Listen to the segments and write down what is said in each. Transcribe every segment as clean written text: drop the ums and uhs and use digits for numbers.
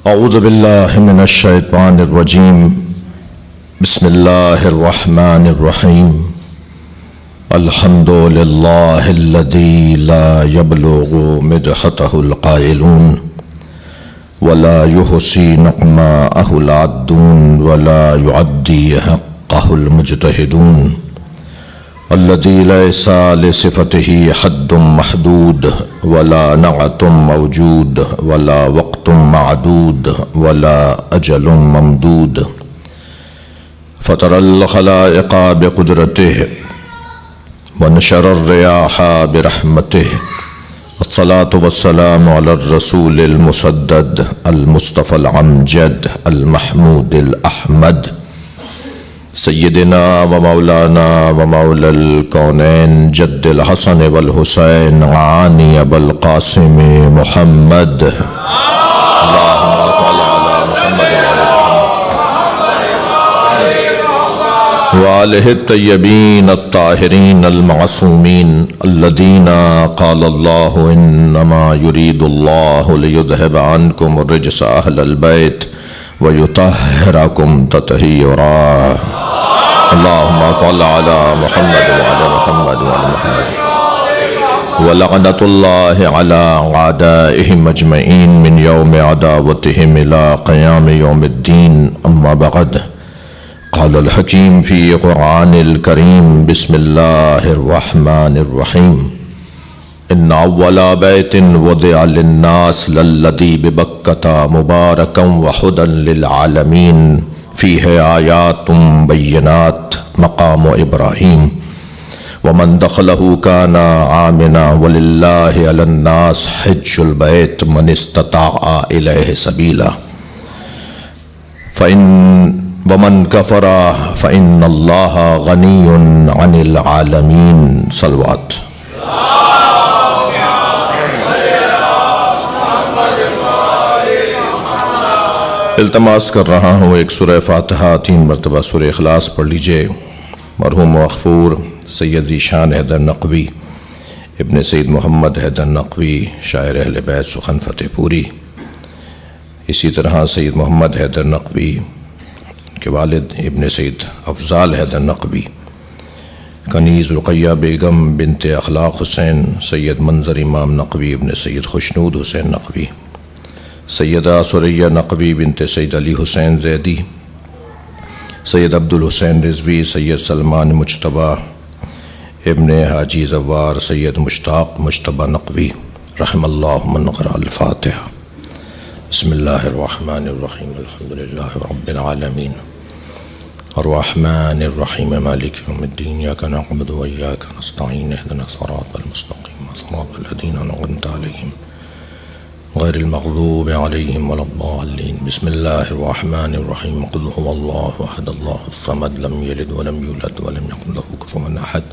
اعوذ باللہ من الشیطان الرجیم بسم اللہ الرحمن الرحیم الحمد للہ الذی لا یبلغ مدحتہ القائلون ولا یحصی نقماءہ العدون ولا یعدی حقہ المجتہدون الذی لیس لصفتہ حد محدود ولا نعت موجود ولا وقت معدود ولا اجل ممدود فطر الخلائق بقدرته ونشر الرياح برحمته الصلاة والسلام على الرسول المسدد المصطفى العمجد المحمود الأحمد سیدنا و مولانا و مولا الکونین جد الحسن والحسین عانی ابوالقاسم محمد اللہم صل علی محمد وآلہ الطیبین الطاہرین المعصومین الذین قال اللہ انما یرید اللہ لیذہب عنکم الرجس اہل البیت ویطہرکم تطہیرا اللہم صل علی محمد وعلی محمد وعلی محمد ولعنت اللہ علی اعدائہم اجمعین من یوم عداوتہم الى قیام یوم الدین اما بعد قال الحکیم فی قرآن الکریم بسم اللہ الرحمن الرحیم ان اول بیت وضع للناس للذی ببکۃ مبارکا وہدی للعالمین فیہ آیات بینات مقام ابراہیم ومن دخلہ کان آمنا وللہ علی الناس حج البیت من استطاع الیہ سبیلا ومن کفر فإن اللہ غنی عن العالمین صلوات التماس کر رہا ہوں ایک سورہ فاتحہ 3 مرتبہ سورہ اخلاص پڑھ لیجئے۔ مرحوم مغفور سید ذیشان حیدر نقوی ابن سید محمد حیدر نقوی شاعر اہل بیت سخن فتح پوری، اسی طرح سید محمد حیدر نقوی کے والد ابن سید افضال حیدر نقوی، کنیز رقیہ بیگم بنت اخلاق حسین، سید منظر امام نقوی ابن سید خوشنود حسین نقوی، سیدہ سریہ نقوی بنت سید علی حسین زیدی، سید عبدالحسین رضوی، سید سلمان مجتبیٰ ابن حاجی زوار، سید مشتاق مجتبیٰ نقوی رحم اللہ من قرأ الفاتحہ۔ بسم اللہ الرحمن الرحیم الحمدللہ رب العالمین الرحمن الرحیم مالک یوم الدین ایاک نعبد و ایاک نستعین اہدنا الصراط المستقیم صراط الذین انعمت علیہم غیر المغضوب علیہم ولا الضالین۔ بسم اللہ الرحمن الرحیم قل هو اللہ احد اللہ الصمد لم یلد ولم یولد ولم یکن له کفوا احد۔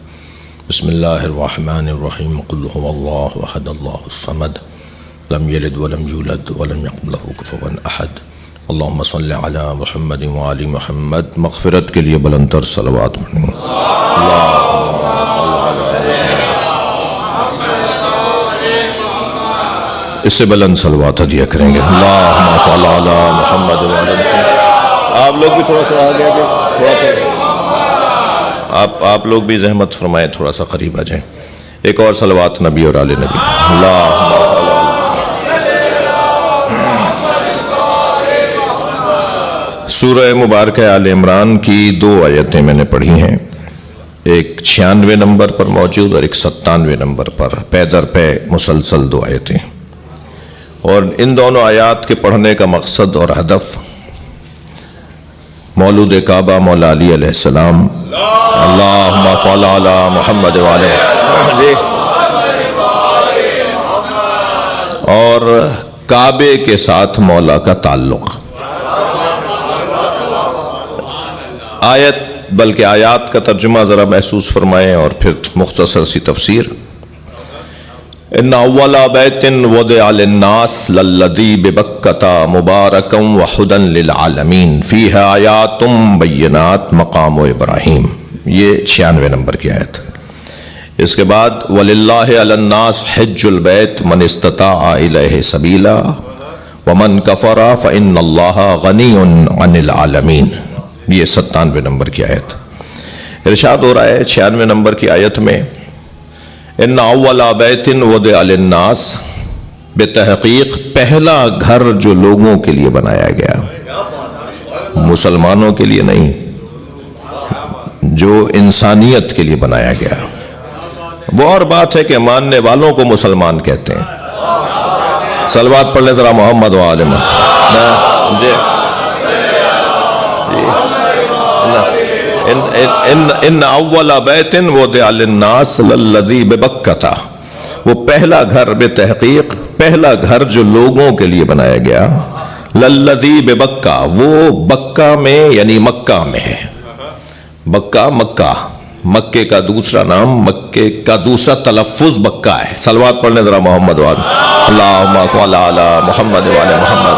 بسم اللہ الرحمن الرحیم قل هو اللہ احد اللہ الصمد لم یلد ولم یولد ولم یکن له کفوا احد۔ اللہم صل علی محمد وعلی محمد۔ مغفرت کے لیے بلندتر صلوات پڑھیں۔ اس سے بلند صلوات ہدیہ کریں گے۔ اللہم صل علی محمد وعلی محمد۔ آپ لوگ بھی تھوڑا آگے آپ لوگ بھی زحمت فرمائیں، تھوڑا سا قریب آ جائیں۔ ایک اور صلوات نبی اور آل نبی۔ اللہم سورہ مبارکہ آل عمران کی 2 آیتیں میں نے پڑھی ہیں، ایک 96 نمبر پر موجود اور ایک 97 نمبر پر، پے در پے مسلسل 2 آیتیں، اور ان دونوں آیات کے پڑھنے کا مقصد اور ہدف مولود کعبہ مولا علی علیہ السلام اللہم صل علی محمد وعلی اور کعبے کے ساتھ مولا کا تعلق، آیت بلکہ آیات کا ترجمہ ذرا محسوس فرمائیں اور پھر مختصر سی تفسیر۔ ان اول بیت وضع للناس للذی ببکۃ مبارکا وہدی للعالمین فیہ آیات بینات مقام ابراہیم، یہ 96 نمبر کی آیت۔ اس کے بعد وَلِلَّهِ عَلَى النَّاسِ حِجُّ الْبَيْتِ مَنِ اسْتَطَاعَ إِلَيْهِ سَبِيلًا ومن کفر فإن اللہ غنی عن العالمین. یہ 97 نمبر کی آیت. ارشاد ہو رہا ہے 96 نمبر کی آیت میں ان اول بیت وضع للناس، بے تحقیق پہلا گھر جو لوگوں کے لیے بنایا گیا، مسلمانوں کے لیے نہیں، جو انسانیت کے لیے بنایا گیا. وہ اور بات ہے کہ ماننے والوں کو مسلمان کہتے ہیں. صلوات پڑھ لیں ذرا محمد و آل محمد. ان اول بیت وضع للناس للذی ببکۃ، وہ پہلا گھر، بے تحقیق پہلا گھر جو لوگوں کے لیے بنایا گیا، للذی ببکہ، وہ بکہ میں یعنی مکہ میں ہے. بکہ مکہ، مکے کا دوسرا نام، مکے کا دوسرا تلفظ بکہ ہے. صلوات پڑھنے ذرا محمد و اللہم صل علی محمد و علی محمد.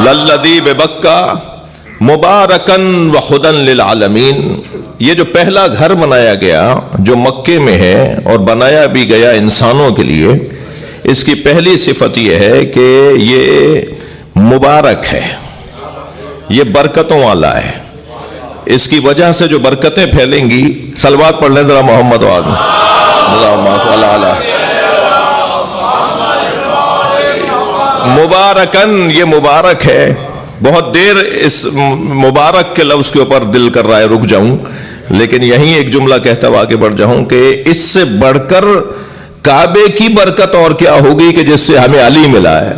للذی ببکہ مبارکن وہدی للعالمین. یہ جو پہلا گھر بنایا گیا جو مکے میں ہے اور بنایا بھی گیا انسانوں کے لیے، اس کی پہلی صفت یہ ہے کہ یہ مبارک ہے، یہ برکتوں والا ہے. اس کی وجہ سے جو برکتیں پھیلیں گی، صلوات پڑھ لیں ذرا محمد و آل محمد. مبارکن، یہ مبارک ہے. بہت دیر اس مبارک کے لفظ کے اوپر دل کر رہا ہے رک جاؤں، لیکن یہیں ایک جملہ کہتا ہوا آگے بڑھ جاؤں کہ اس سے بڑھ کر کعبے کی برکت اور کیا ہوگی کہ جس سے ہمیں علی ملا ہے.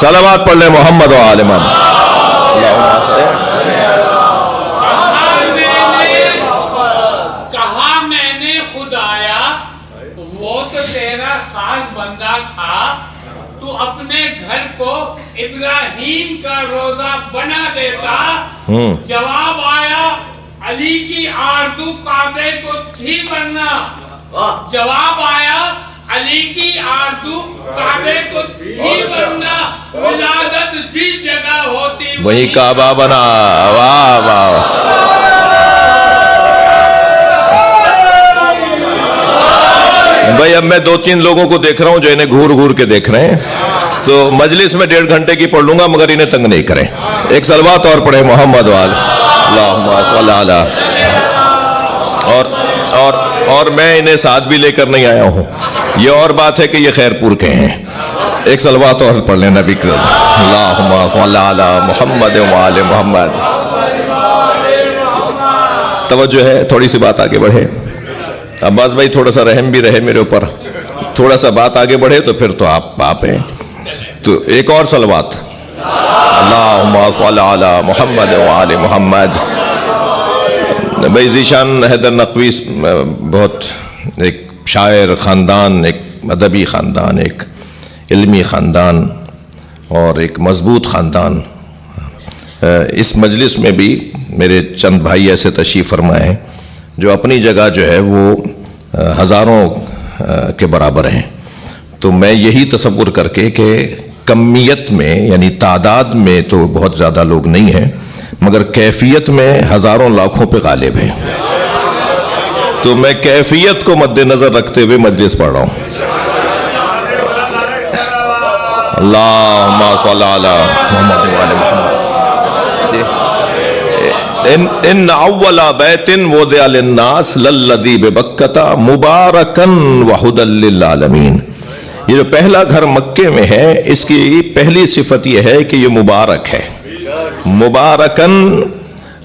صلوات پڑھ لیں محمد و آل محمد. کہا میں نے خدایا وہ تو تیرا خاص بندہ تھا، تو اپنے گھر کو ابراہیم کا روزہ بنا دیتا. جواب آیا علی کی آرزو کعبے کو تھی بننا. جواب آیا علی کی آرزو کعبے کو تھی بننا. ولادت جس جگہ ہوتی وہی کعبہ بنا. واہ واہ. بھائی اب میں 2-3 لوگوں کو دیکھ رہا ہوں جو انہیں گھور گھور کے دیکھ رہے ہیں، تو مجلس میں 1.5 گھنٹے کی پڑھ لوں گا مگر انہیں تنگ نہیں کریں. ایک صلوات اور پڑھیں محمد وآل اللہم صل علی. اور میں انہیں ساتھ بھی لے کر نہیں آیا ہوں. یہ اور بات ہے کہ یہ خیر پور کے ہیں. ایک صلوات اور پڑھ لیں نبی کریم اللہم صل علی محمد وآل محمد. توجہ ہے، تھوڑی سی بات آگے بڑھے. عباس بھائی تھوڑا سا رحم بھی رہے میرے اوپر، تھوڑا سا بات آگے بڑھے تو پھر تو آپ باپ ہیں. تو ایک اور صلوات اللہم صل علی محمد وآل محمد. بھائی ذیشان حیدر نقوی بہت ایک شاعر خاندان، ایک ادبی خاندان، ایک علمی خاندان اور ایک مضبوط خاندان. اس مجلس میں بھی میرے چند بھائی ایسے تشریف فرمائے ہیں جو اپنی جگہ جو ہے وہ ہزاروں کے برابر ہیں. تو میں یہی تصور کر کے کہ کمیت میں یعنی تعداد میں تو بہت زیادہ لوگ نہیں ہیں مگر کیفیت میں ہزاروں لاکھوں پہ غالب ہیں، تو میں کیفیت کو مد نظر رکھتے ہوئے مجلس پڑھ رہا ہوں. اللہم صل علی محمد وآل محمد. ان اول بیت وضع للناس للذی ببکۃ مبارکا وہدی للعالمین. یہ جو پہلا گھر مکے میں ہے اس کی پہلی صفت یہ ہے کہ یہ مبارک ہے. مبارکن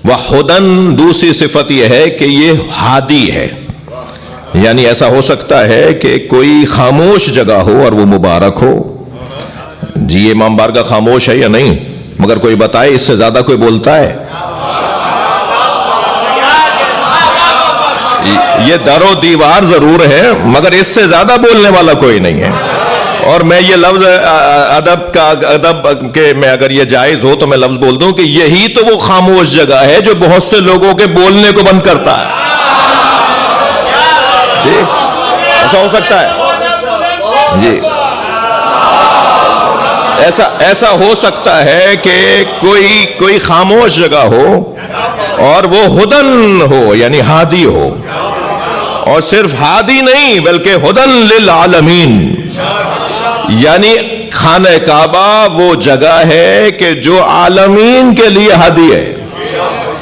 وہدن، دوسری صفت یہ ہے کہ یہ ہادی ہے. یعنی ایسا ہو سکتا ہے کہ کوئی خاموش جگہ ہو اور وہ مبارک ہو. جی یہ امام بارگاہ خاموش ہے یا نہیں؟ مگر کوئی بتائے اس سے زیادہ کوئی بولتا ہے؟ یہ در و دیوار ضرور ہے مگر اس سے زیادہ بولنے والا کوئی نہیں ہے. اور میں یہ لفظ ادب کے میں اگر یہ جائز ہو تو میں لفظ بول دوں کہ یہی تو وہ خاموش جگہ ہے جو بہت سے لوگوں کے بولنے کو بند کرتا ہے. جی ایسا ہو سکتا ہے. جی ایسا ہو سکتا ہے کہ کوئی خاموش جگہ ہو اور وہ ہدن ہو یعنی ہادی ہو، اور صرف ہادی نہیں بلکہ ہدن للعالمین، یعنی خانہ کعبہ وہ جگہ ہے کہ جو عالمین کے لیے ہادی ہے.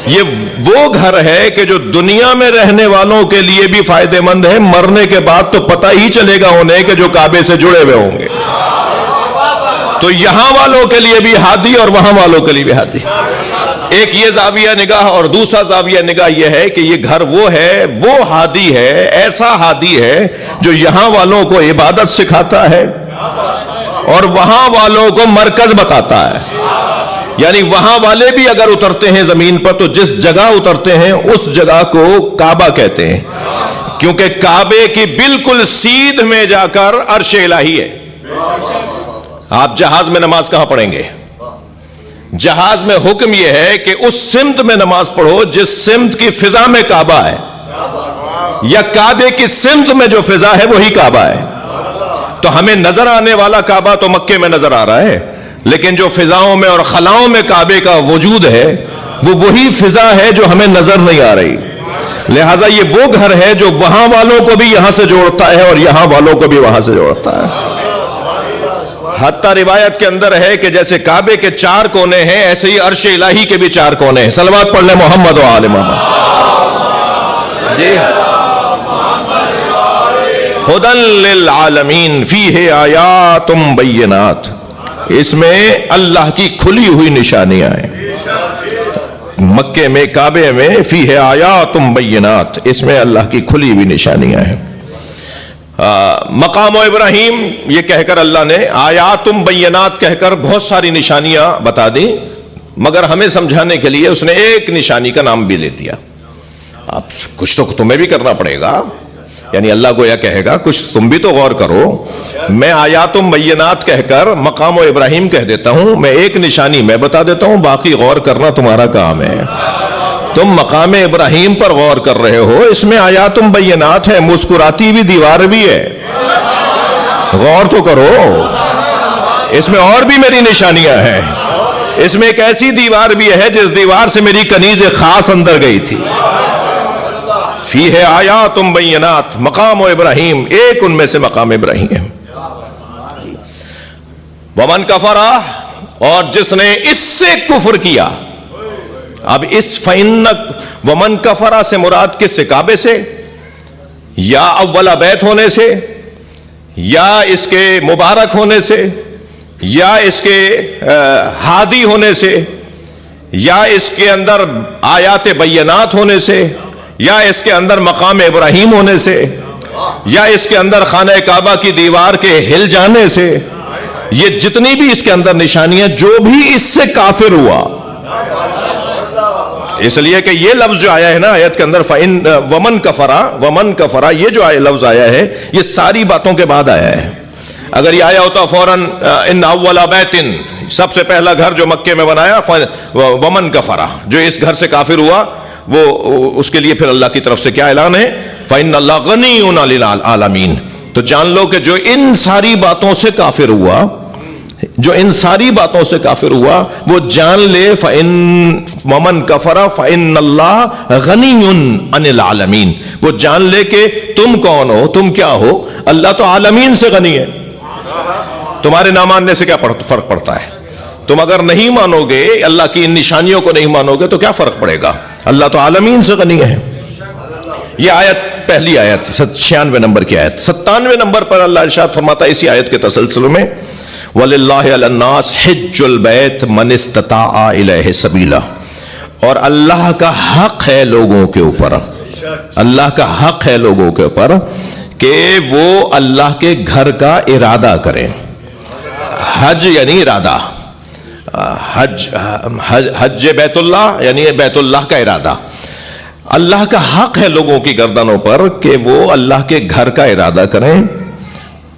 یہ وہ گھر ہے کہ جو دنیا میں رہنے والوں کے لیے بھی فائدہ مند ہے، مرنے کے بعد تو پتہ ہی چلے گا انہیں کہ جو کعبے سے جڑے ہوئے ہوں گے. تو یہاں والوں کے لیے بھی ہادی اور وہاں والوں کے لیے بھی ہادی. ایک یہ زاویہ نگاہ، اور دوسرا زاویہ نگاہ یہ ہے کہ یہ گھر وہ ہے، وہ ہادی ہے، ایسا ہادی ہے جو یہاں والوں کو عبادت سکھاتا ہے اور وہاں والوں کو مرکز بتاتا ہے. یعنی وہاں والے بھی اگر اترتے ہیں زمین پر تو جس جگہ اترتے ہیں اس جگہ کو کعبہ کہتے ہیں، کیونکہ کعبے کی بالکل سیدھ میں جا کر عرش الہی ہے. آپ جہاز میں نماز کہاں پڑھیں گے؟ جہاز میں حکم یہ ہے کہ اس سمت میں نماز پڑھو جس سمت کی فضا میں کعبہ ہے، یا کعبے کی سمت میں جو فضا ہے وہی کعبہ ہے. تو ہمیں نظر آنے والا کعبہ تو مکے میں نظر آ رہا ہے، لیکن جو فضاؤں میں اور خلاؤں میں کعبے کا وجود ہے وہ وہی فضا ہے جو ہمیں نظر نہیں آ رہی. لہٰذا یہ وہ گھر ہے جو وہاں والوں کو بھی یہاں سے جوڑتا ہے اور یہاں والوں کو بھی وہاں سے جوڑتا ہے. حتیٰ روایت کے اندر ہے کہ جیسے کعبے کے 4 کونے ہیں ایسے ہی عرش الہی کے بھی 4 کونے ہیں. صلوات پڑھ لیں محمد و آل محمد. جی ہدن للعالمین فیہ آیات بینات، اس میں اللہ کی کھلی ہوئی نشانیاں ہیں. مکے میں کعبے میں فیہ آیات بینات، اس میں اللہ کی کھلی ہوئی نشانیاں ہیں. مقام ابراہیم یہ کہہ کر اللہ نے آیات بینات کہہ کر بہت ساری نشانیاں بتا دی، مگر ہمیں سمجھانے کے لیے اس نے ایک نشانی کا نام بھی لے دیا. اب کچھ تو تمہیں بھی کرنا پڑے گا، یعنی اللہ کو یہ کہے گا کچھ تم بھی تو غور کرو. میں آیات بینات کہہ کر مقام ابراہیم کہہ دیتا ہوں، میں ایک نشانی میں بتا دیتا ہوں، باقی غور کرنا تمہارا کام ہے. تم مقام ابراہیم پر غور کر رہے ہو، اس میں آیات بینات ہے، مسکراتی بھی دیوار بھی ہے، غور تو کرو. اس میں اور بھی میری نشانیاں ہیں. اس میں ایک ایسی دیوار بھی ہے جس دیوار سے میری کنیز خاص اندر گئی تھی. فیہ آیات بینات مقام ابراہیم، ایک ان میں سے مقام ابراہیم ہے. ومن کفر، اور جس نے اس سے کفر کیا. اب اس فَإِنَّ ومن کفر سے مراد کس سے؟ کعبے سے، یا اولا بیت ہونے سے، یا اس کے مبارک ہونے سے، یا اس کے ہادی ہونے سے، یا اس کے اندر آیات بینات ہونے سے، یا اس کے اندر مقام ابراہیم ہونے سے، یا اس کے اندر خانہ کعبہ کی دیوار کے ہل جانے سے. یہ جتنی بھی اس کے اندر نشانیاں، جو بھی اس سے کافر ہوا. اس لیے کہ یہ لفظ جو آیا ہے نا آیت کے اندر ومن کفرا، یہ جو لفظ آیا ہے یہ ساری باتوں کے بعد آیا ہے. اگر یہ آیا ہوتا فوراً ان اول بیت، سب سے پہلا گھر جو مکے میں بنایا ومن کفرا، جو اس گھر سے کافر ہوا، وہ اس کے لیے پھر اللہ کی طرف سے کیا اعلان ہے؟ فإن اللہ غنی عن العالمین. تو جان لو کہ جو ان ساری باتوں سے کافر ہوا، وہ جان لے ومن کفر فإن اللہ غنی عن العالمین. وہ جان لے کہ تم کون ہو، تم کیا ہو، اللہ تو عالمین سے غنی ہے. تمہارے نہ ماننے سے کیا فرق پڑتا ہے؟ تم اگر نہیں مانو گے، اللہ کی ان نشانیوں کو نہیں مانو گے تو کیا فرق پڑے گا؟ اللہ تو عالمین سے غنی ہے. یہ آیت پہلی آیت 96 نمبر کی آیت. 97 نمبر پر اللہ ارشاد فرماتا ہے اسی آیت کے تسلسل میں وَلِلَّهِ عَلَى النَّاسِ حِجُّ الْبَيْتِ مَنِ اسْتَطَاعَ إِلَيْهِ سَبِيلًا. اور اللہ کا حق ہے لوگوں کے اوپر، اللہ کا حق ہے لوگوں کے اوپر کہ وہ اللہ کے گھر کا ارادہ کریں. حج یعنی ارادہ، حج بیت اللہ یعنی بیت اللہ کا ارادہ. اللہ کا حق ہے لوگوں کی گردنوں پر کہ وہ اللہ کے گھر کا ارادہ کریں.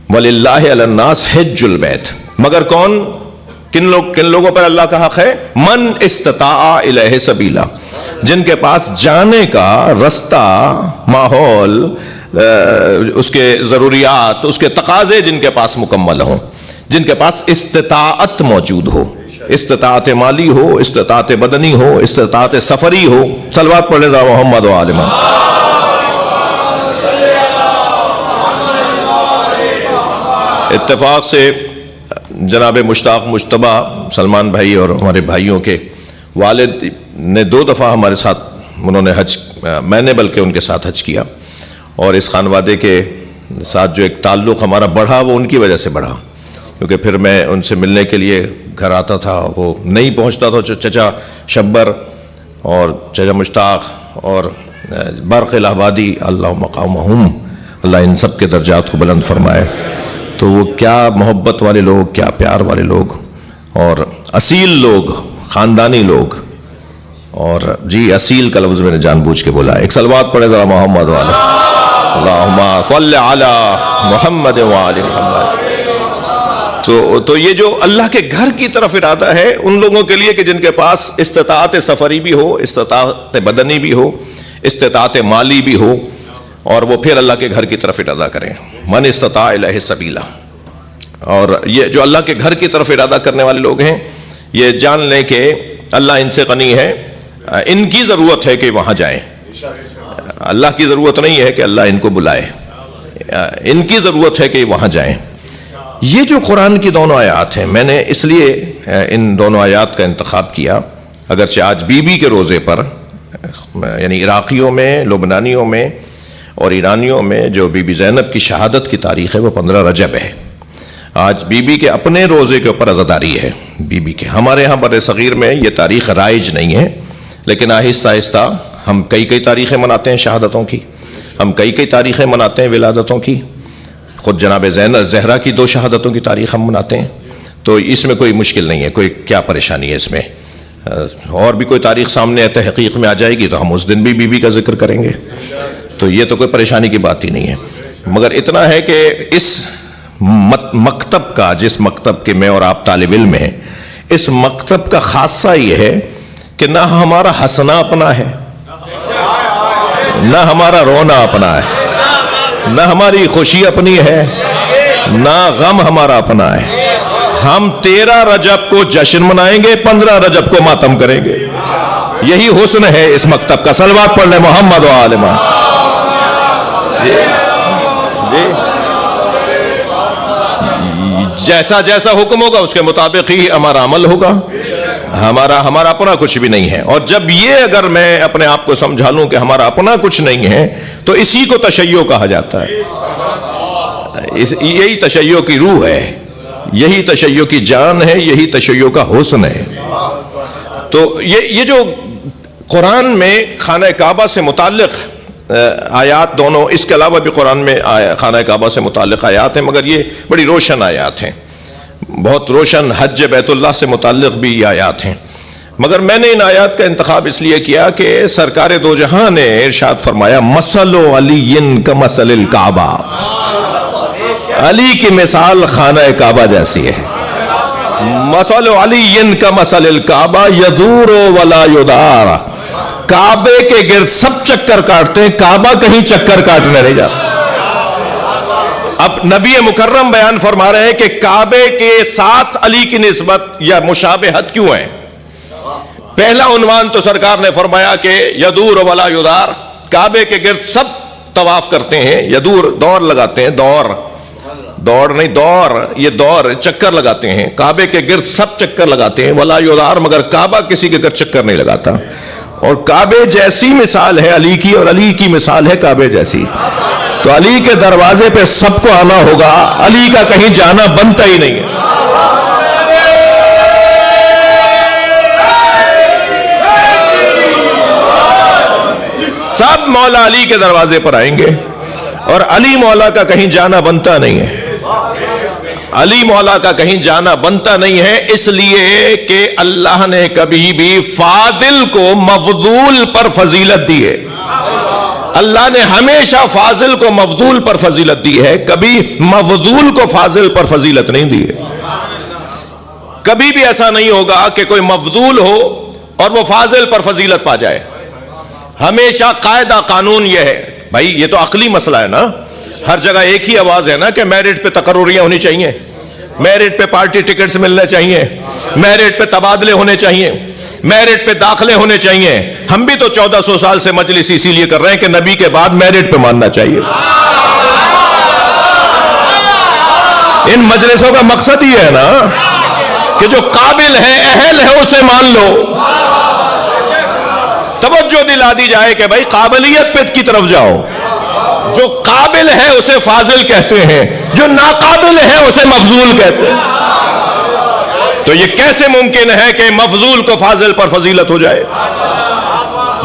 وَلِلَّهِ عَلَى النَّاسِ حِجُّ الْبَيْتِ، مگر کون، کن لوگوں پر اللہ کا حق ہے؟ من استطاع الیہ سبیلا، جن کے پاس جانے کا رستہ، ماحول، اس کے ضروریات، اس کے تقاضے جن کے پاس مکمل ہوں، جن کے پاس استطاعت موجود ہو، استطاعت مالی ہو، استطاعت بدنی ہو، استطاعت سفری ہو. صلوات پڑھ لیں محمد و آل محمد. اتفاق سے جناب مشتاق مجتبیٰ سلمان بھائی اور ہمارے بھائیوں کے والد نے 2 دفعہ ہمارے ساتھ انہوں نے حج، میں نے بلکہ ان کے ساتھ حج کیا، اور اس خانوادے کے ساتھ جو ایک تعلق ہمارا بڑھا وہ ان کی وجہ سے بڑھا، کیونکہ پھر میں ان سے ملنے کے لیے گھر آتا تھا، وہ نہیں پہنچتا تھا، چچا شبر اور چچا مشتاق اور برق الہ آبادی، اللہ مقامہم، اللہ ان سب کے درجات کو بلند فرمائے۔ تو وہ کیا محبت والے لوگ، کیا پیار والے لوگ، اور اصیل لوگ، خاندانی لوگ، اور جی اصیل کا لفظ میں نے جان بوجھ کے بولا۔ ایک صلوات پڑھے ذرا محمد والے، اللہم صلی علی محمد وعلی محمد۔ تو یہ جو اللہ کے گھر کی طرف ارادہ ہے ان لوگوں کے لیے کہ جن کے پاس استطاعت سفری بھی ہو، استطاعت بدنی بھی ہو، استطاعت مالی بھی ہو، اور وہ پھر اللہ کے گھر کی طرف ارادہ کریں، من استطاع الیہ سبیلا۔ اور یہ جو اللہ کے گھر کی طرف ارادہ کرنے والے لوگ ہیں، یہ جان لیں کہ اللہ ان سے غنی ہے، ان کی ضرورت ہے کہ وہاں جائیں، اللہ کی ضرورت نہیں ہے کہ اللہ ان کو بلائے، ان کی ضرورت ہے کہ وہاں جائیں۔ یہ جو قرآن کی دونوں آیات ہیں، میں نے اس لیے ان دونوں آیات کا انتخاب کیا، اگرچہ آج بی بی کے روزے پر، یعنی عراقیوں میں، لبنانیوں میں اور ایرانیوں میں جو بی بی زینب کی شہادت کی تاریخ ہے وہ 15 رجب ہے۔ آج بی بی کے اپنے روزے کے اوپر عزاداری ہے بی بی کے۔ ہمارے ہاں بر صغیر میں یہ تاریخ رائج نہیں ہے، لیکن آہستہ آہستہ ہم کئی تاریخیں مناتے ہیں شہادتوں کی، ہم کئی تاریخیں مناتے ہیں ولادتوں کی، خود جناب زہرا کی 2 شہادتوں کی تاریخ ہم مناتے ہیں، تو اس میں کوئی مشکل نہیں ہے، کوئی کیا پریشانی ہے اس میں۔ اور بھی کوئی تاریخ سامنے تحقیق میں آ جائے گی تو ہم اس دن بھی بی بی کا ذکر کریں گے، تو یہ تو کوئی پریشانی کی بات ہی نہیں ہے۔ مگر اتنا ہے کہ اس مکتب کا، جس مکتب کے میں اور آپ طالب علم ہیں، اس مکتب کا خاصہ یہ ہے کہ نہ ہمارا ہنسنا اپنا ہے، نہ ہمارا رونا اپنا ہے، نہ ہماری خوشی اپنی ہے، نہ غم ہمارا اپنا ہے۔ ہم 13 رجب کو جشن منائیں گے، 15 رجب کو ماتم کریں گے، یہی حسن ہے اس مکتب کا۔ صلوات پڑھ لیں محمد و آل محمد۔ جیسا جیسا حکم ہوگا اس کے مطابق ہی ہمارا عمل ہوگا، ہمارا اپنا کچھ بھی نہیں ہے۔ اور جب یہ اگر میں اپنے آپ کو سمجھا لوں کہ ہمارا اپنا کچھ نہیں ہے تو اسی کو تشیع کہا جاتا ہے، یہی تشیع کی روح ہے، یہی تشیع کی جان ہے، یہی تشیع کا حسن ہے۔ تو یہ جو قرآن میں خانہ کعبہ سے متعلق آیات دونوں، اس کے علاوہ بھی قرآن میں خانہ کعبہ سے متعلق آیات ہیں، مگر یہ بڑی روشن آیات ہیں، بہت روشن۔ حج بیت اللہ سے متعلق بھی یہ آیات ہیں، مگر میں نے ان آیات کا انتخاب اس لیے کیا کہ سرکار دو جہاں نے ارشاد فرمایا مثل علی کمثل الکعبہ، علی کی مثال خانہ کعبہ جیسی ہے۔ مثل علی کمثل الکعبہ یدور ولا یدار، کعبے کے گرد سب چکر کاٹتے ہیں، کعبہ کہیں چکر کاٹنے نہیں جاتا۔ اب نبی مکرم بیان فرما رہے ہیں کہ کعبے کے ساتھ علی کی نسبت یا مشابہت کیوں ہے۔ پہلا عنوان تو سرکار نے فرمایا کہ یدور ولا یدار، کعبے کے گرد سب طواف کرتے ہیں، یدور دور لگاتے ہیں، دوڑ نہیں دور، یہ دور چکر لگاتے ہیں، کعبے کے گرد سب چکر لگاتے ہیں، ولا یدار، مگر کعبہ کسی کے گرد چکر نہیں لگاتا۔ اور کعبے جیسی مثال ہے علی کی، اور علی کی مثال ہے کعبے جیسی۔ تو علی کے دروازے پہ سب کو آنا ہوگا، علی کا کہیں جانا بنتا ہی نہیں ہے۔ سب مولا علی کے دروازے پر آئیں گے، اور علی مولا کا کہیں جانا بنتا نہیں ہے، علی مولا کا کہیں جانا بنتا نہیں ہے، اس لیے کہ اللہ نے کبھی بھی فاضل کو مفضول پر فضیلت دی ہے۔ اللہ نے ہمیشہ فاضل کو مفضول پر فضیلت دی ہے، کبھی مفضول کو فاضل پر فضیلت نہیں دی ہے۔ کبھی بھی ایسا نہیں ہوگا کہ کوئی مفضول ہو اور وہ فاضل پر فضیلت پا جائے۔ ہمیشہ قاعدہ قانون یہ ہے، بھائی یہ تو عقلی مسئلہ ہے نا، ہر جگہ ایک ہی آواز ہے نا کہ میرٹ پہ تقرریاں ہونی چاہیے، میرٹ پہ پارٹی ٹکٹس ملنے چاہیے، میرٹ پہ تبادلے ہونے چاہیے، میرٹ پہ داخلے ہونے چاہیے۔ ہم بھی تو 1400 سال سے مجلس اسی لیے کر رہے ہیں کہ نبی کے بعد میرٹ پہ ماننا چاہیے۔ ان مجلسوں کا مقصد ہی ہے نا کہ جو قابل ہے اہل ہے اسے مان لو، توجہ دلا دی جائے کہ بھائی قابلیت پہ کی طرف جاؤ، جو قابل ہے اسے فاضل کہتے ہیں، جو ناقابل ہے اسے مفضول کہتے ہیں۔ تو یہ کیسے ممکن ہے کہ مفضول کو فاضل پر فضیلت ہو جائے؟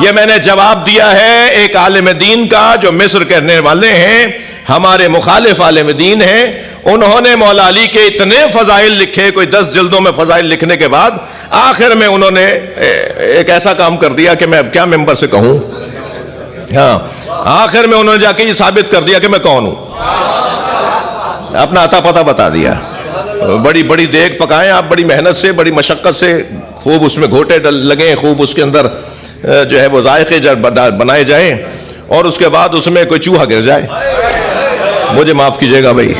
یہ میں نے جواب دیا ہے ایک عالم دین کا جو مصر کے رہنے والے ہیں، ہمارے مخالف عالم دین ہیں، انہوں نے مولا علی کے اتنے فضائل لکھے، کوئی 10 جلدوں میں فضائل لکھنے کے بعد آخر میں انہوں نے ایک ایسا کام کر دیا کہ میں اب کیا ممبر سے کہوں، ہاں آخر میں انہوں نے جا کے یہ ثابت کر دیا کہ میں کون ہوں، اپنا عطا پتہ بتا دیا۔ بڑی بڑی دیگ پکائیں آپ، بڑی محنت سے بڑی مشقت سے، خوب اس میں گھوٹے لگیں، خوب اس کے اندر جو ہے وہ ذائقے بنائے جائیں، اور اس کے بعد اس میں کوئی چوہا گر جائے، مجھے معاف کیجئے گا بھائی،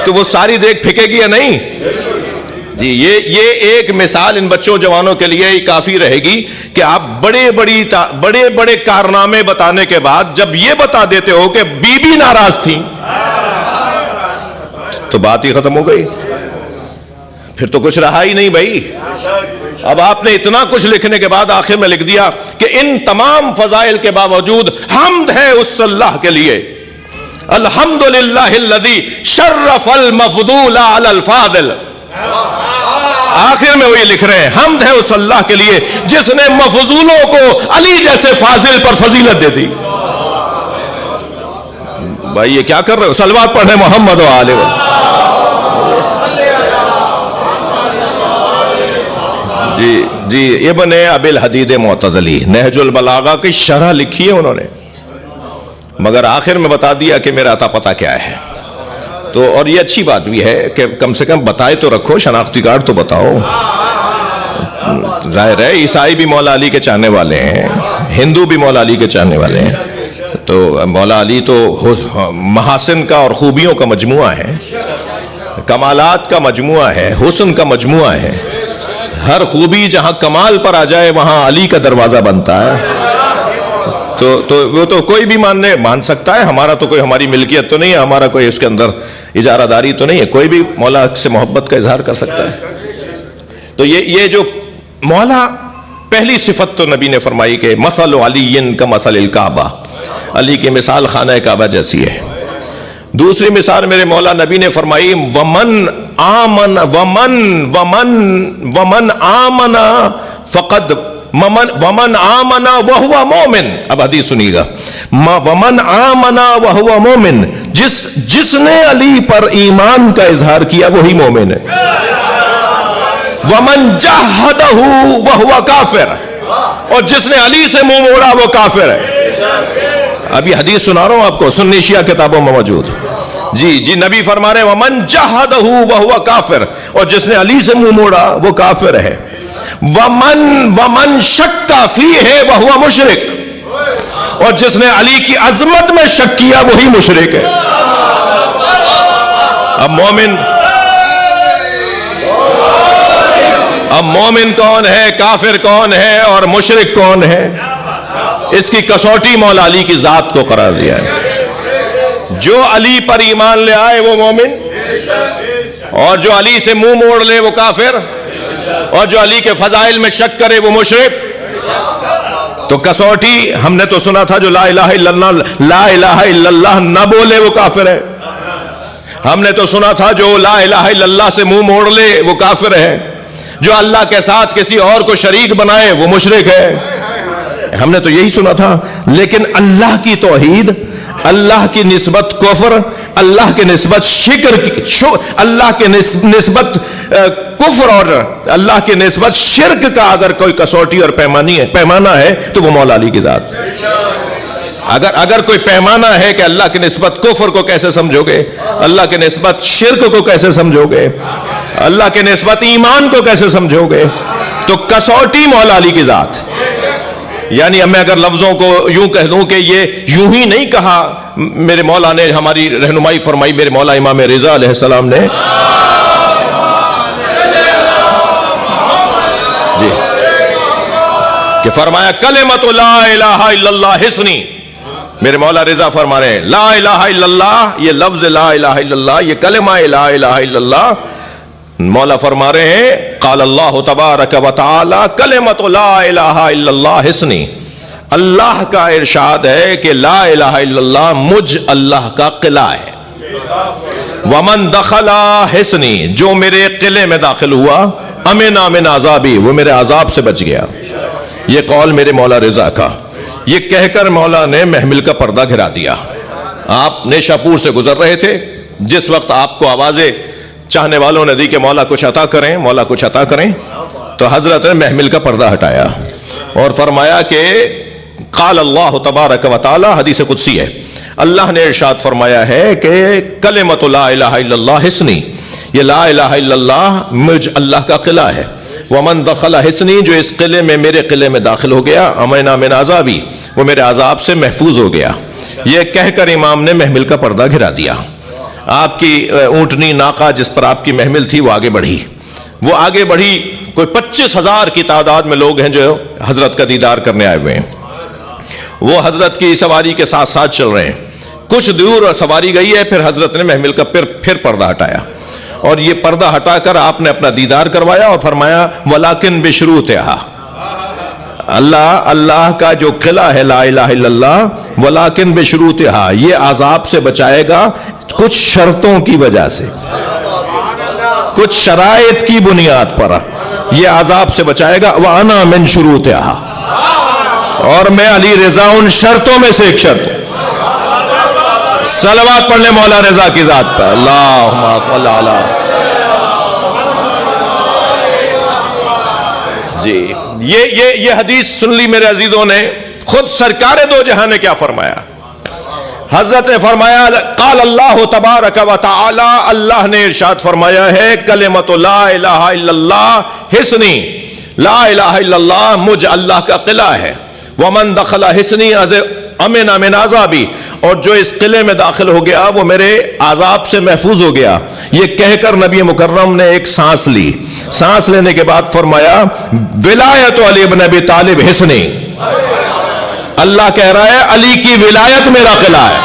تو وہ ساری دیگ پھکے گی یا نہیں؟ جی یہ ایک مثال ان بچوں جوانوں کے لیے ہی کافی رہے گی کہ آپ بڑے بڑے کارنامے بتانے کے بعد جب یہ بتا دیتے ہو کہ بی بی ناراض تھی تو بات ہی ختم ہو گئی، پھر تو کچھ رہا ہی نہیں بھائی۔ اب آپ نے اتنا کچھ لکھنے کے بعد آخر میں لکھ دیا کہ ان تمام فضائل کے باوجود حمد ہے اس اللہ کے لیے، الحمدللہ الذی شرف المفضول علی الفاضل۔ آخر میں وہی لکھ رہے ہیں حمد ہے اس اللہ کے لیے جس نے مفضولوں کو علی جیسے فاضل پر فضیلت دے دی۔ بھائی یہ کیا کر رہے ہو؟ صلوات پڑھیں محمد و آلہ جی ابن ابی الحدید معتزلی نہج البلاغہ کی شرح لکھی ہے انہوں نے، مگر آخر میں بتا دیا کہ میرا عطا پتہ کیا ہے۔ تو اور یہ اچھی بات بھی ہے کہ کم سے کم بتائے تو رکھو، شناختی کارڈ تو بتاؤ۔ ظاہر ہے عیسائی بھی مولا علی کے چاہنے والے ہیں، ہندو بھی مولا علی کے چاہنے والے ہیں، تو مولا علی تو محاسن کا اور خوبیوں کا مجموعہ ہے، کمالات کا مجموعہ ہے، حسن کا مجموعہ ہے۔ ہر خوبی جہاں کمال پر آ جائے وہاں علی کا دروازہ بنتا ہے۔ تو وہ تو کوئی بھی مان سکتا ہے، ہمارا تو کوئی ہماری ملکیت تو نہیں ہے، ہمارا کوئی اس کے اندر اجارہ داری تو نہیں ہے، کوئی بھی مولا سے محبت کا اظہار کر سکتا ہے۔ تو یہ جو مولا، پہلی صفت تو نبی نے فرمائی کہ مثل علی کا مثل الکعبہ، علی کی مثال خانہ کعبہ جیسی ہے۔ دوسری مثال میرے مولا نبی نے فرمائی ومن آمن فقد ومن آمنا وہو مومن۔ اب حدیث سنیے گا، ومن آمنا وہو مومن، جس نے علی پر ایمان کا اظہار کیا وہی مومن ہے۔ ومن جاہدہ وہو کافر، اور جس نے علی سے منہ موڑا وہ کافر ہے۔ ابھی حدیث سنا رہا ہوں آپ کو، سنی شیعہ کتابوں میں موجود۔ جی نبی فرما رہے ہیں ومن جاہدہ وہو کافر، اور جس نے علی سے منہ موڑا وہ کافر ہے۔ ومن شک فیہ وہو مشرک، اور جس نے علی کی عظمت میں شک کیا وہی مشرک ہے۔ اب مومن کون ہے، کافر کون ہے اور مشرک کون ہے، اس کی کسوٹی مولا علی کی ذات کو قرار دیا ہے۔ جو علی پر ایمان لے آئے وہ مومن، اور جو علی سے منہ موڑ لے وہ کافر، اور جو علی کے فضائل میں شک کرے وہ مشرک۔ تو کسوٹی ہم نے تو سنا تھا جو لا الہ الا اللہ نہ بولے وہ کافر ہے، ہم نے تو سنا تھا جو لا الہ الا اللہ سے منہ موڑ لے وہ کافر ہے، جو اللہ کے ساتھ کسی اور کو شریک بنائے وہ مشرک ہے، ہم نے تو یہی سنا تھا۔ لیکن اللہ کی توحید، اللہ کی نسبت کفر، اللہ کے نسبت اللہ کے نسبت کفر اور اللہ کے نسبت شرک کا اگر کوئی کسوٹی اور پیمانہ ہے تو وہ مولا علی کی ذات۔ اگر کوئی پیمانہ ہے کہ اللہ کی نسبت کفر کو کیسے سمجھو گے، اللہ کے نسبت شرک کو کیسے سمجھو گے، اللہ کے نسبت ایمان کو کیسے سمجھو گے، تو کسوٹی مولا علی کی ذات۔ یعنی میں اگر لفظوں کو یوں کہہ دوں کہ یہ یوں ہی نہیں کہا، میرے مولا نے ہماری رہنمائی فرمائی، میرے مولا امام رضا علیہ السلام نے جی کہ فرمایا کلمۃ لا الہ الا اللہ حسنی میرے مولا رضا فرما رہے ہیں لا الہ الا اللہ، یہ لفظ لا الہ الا اللہ، یہ کلمہ لا الہ الا اللہ، مولا فرما رہے ہیں قال اللہ تبارک و تعالی کلمۃ لا الہ الا اللہ حسنی، اللہ کا ارشاد ہے کہ لا الہ الا اللہ مجھ اللہ کا قلعہ ہے، ومن دخل حسنی، جو میرے قلعے میں داخل ہوا، امن من عذابی، وہ میرے عذاب سے بچ گیا۔ یہ قول میرے مولا رضا کا، یہ کہہ کر مولا نے محمل کا پردہ گھرا دیا۔ آپ نیشا پور سے گزر رہے تھے، جس وقت آپ کو آوازیں چاہنے والوں نے دی کہ مولا کچھ عطا کریں، مولا کچھ عطا کریں، تو حضرت نے محمل کا پردہ ہٹایا اور فرمایا کہ قال اللہ تبارک و تعالی، حدیث قدسی ہے، اللہ نے ارشاد فرمایا ہے کہ کلمۃ لا الہ الا اللہ حسنی، یہ لا الہ الا اللہ مجھ اللہ کا قلعہ ہے، ومن دخل حسنی، جو اس قلعے میں میرے قلعے میں داخل ہو گیا، امن من عذابی، وہ میرے عذاب سے محفوظ ہو گیا۔ یہ کہہ کر امام نے محمل کا پردہ گھرا دیا۔ آپ کی اونٹنی ناقہ جس پر آپ کی محمل تھی وہ آگے بڑھی، وہ آگے بڑھی، کوئی 25,000 کی تعداد میں لوگ ہیں جو حضرت کا دیدار کرنے آئے ہوئے ہیں۔ وہ حضرت کی سواری کے ساتھ ساتھ چل رہے ہیں، کچھ دور سواری گئی ہے، پھر حضرت نے محمل کا پھر پردہ ہٹایا، اور یہ پردہ ہٹا کر آپ نے اپنا دیدار کروایا اور فرمایا وَلَكِنْ بِشُرُوطِهَا، اللہ کا جو قلعہ ہے لا الہ الا اللہ، وَلَكِنْ بِشُرُوطِهَا، یہ عذاب سے بچائے گا کچھ شرطوں کی وجہ سے، کچھ شرائط کی بنیاد پر یہ عذاب سے بچائے گا، وَأَنَا مِنْ شُرُوطِهَا، اور میں علی رضا ان شرطوں میں سے ایک شرط ہوں۔ صلوات پڑھ لیں مولا رضا کی ذات پر، اللہم صل علی۔ جی یہ حدیث سن لی میرے عزیزوں نے، خود سرکار دو جہاں نے کیا فرمایا؟ حضرت نے فرمایا قال اللہ تبارک و تعالی، اللہ نے ارشاد فرمایا ہے کلمۃ لا الہ الا اللہ حسنی، لا الہ الا اللہ مجھ اللہ کا قلعہ ہے، ومن دخل حسنی امن من عذابی، اور جو اس قلعے میں داخل ہو گیا وہ میرے عذاب سے محفوظ ہو گیا۔ یہ کہہ کر نبی مکرم نے ایک سانس لی، سانس لینے کے بعد فرمایا ولایت علی بن ابی طالب حسنی، اللہ کہہ رہا ہے علی کی ولایت میرا قلعہ ہے،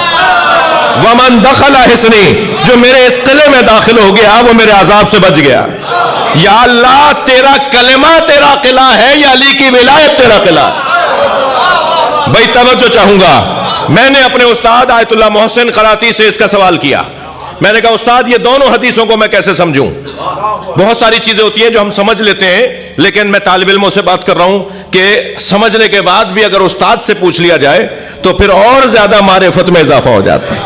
ومن دخل حسنی، جو میرے اس قلعے میں داخل ہو گیا وہ میرے عذاب سے بچ گیا۔ یا اللہ تیرا کلمہ تیرا قلعہ ہے یا علی کی ولایت تیرا قلعہ ہے؟ بھائی توجہ چاہوں گا، میں نے اپنے استاد آیت اللہ محسن قراتی سے اس کا سوال کیا، میں نے کہا استاد یہ دونوں حدیثوں کو میں کیسے سمجھوں؟ بہت ساری چیزیں ہوتی ہیں جو ہم سمجھ لیتے ہیں، لیکن میں طالب علموں سے بات کر رہا ہوں کہ سمجھنے کے بعد بھی اگر استاد سے پوچھ لیا جائے تو پھر اور زیادہ معرفت میں اضافہ ہو جاتا ہے۔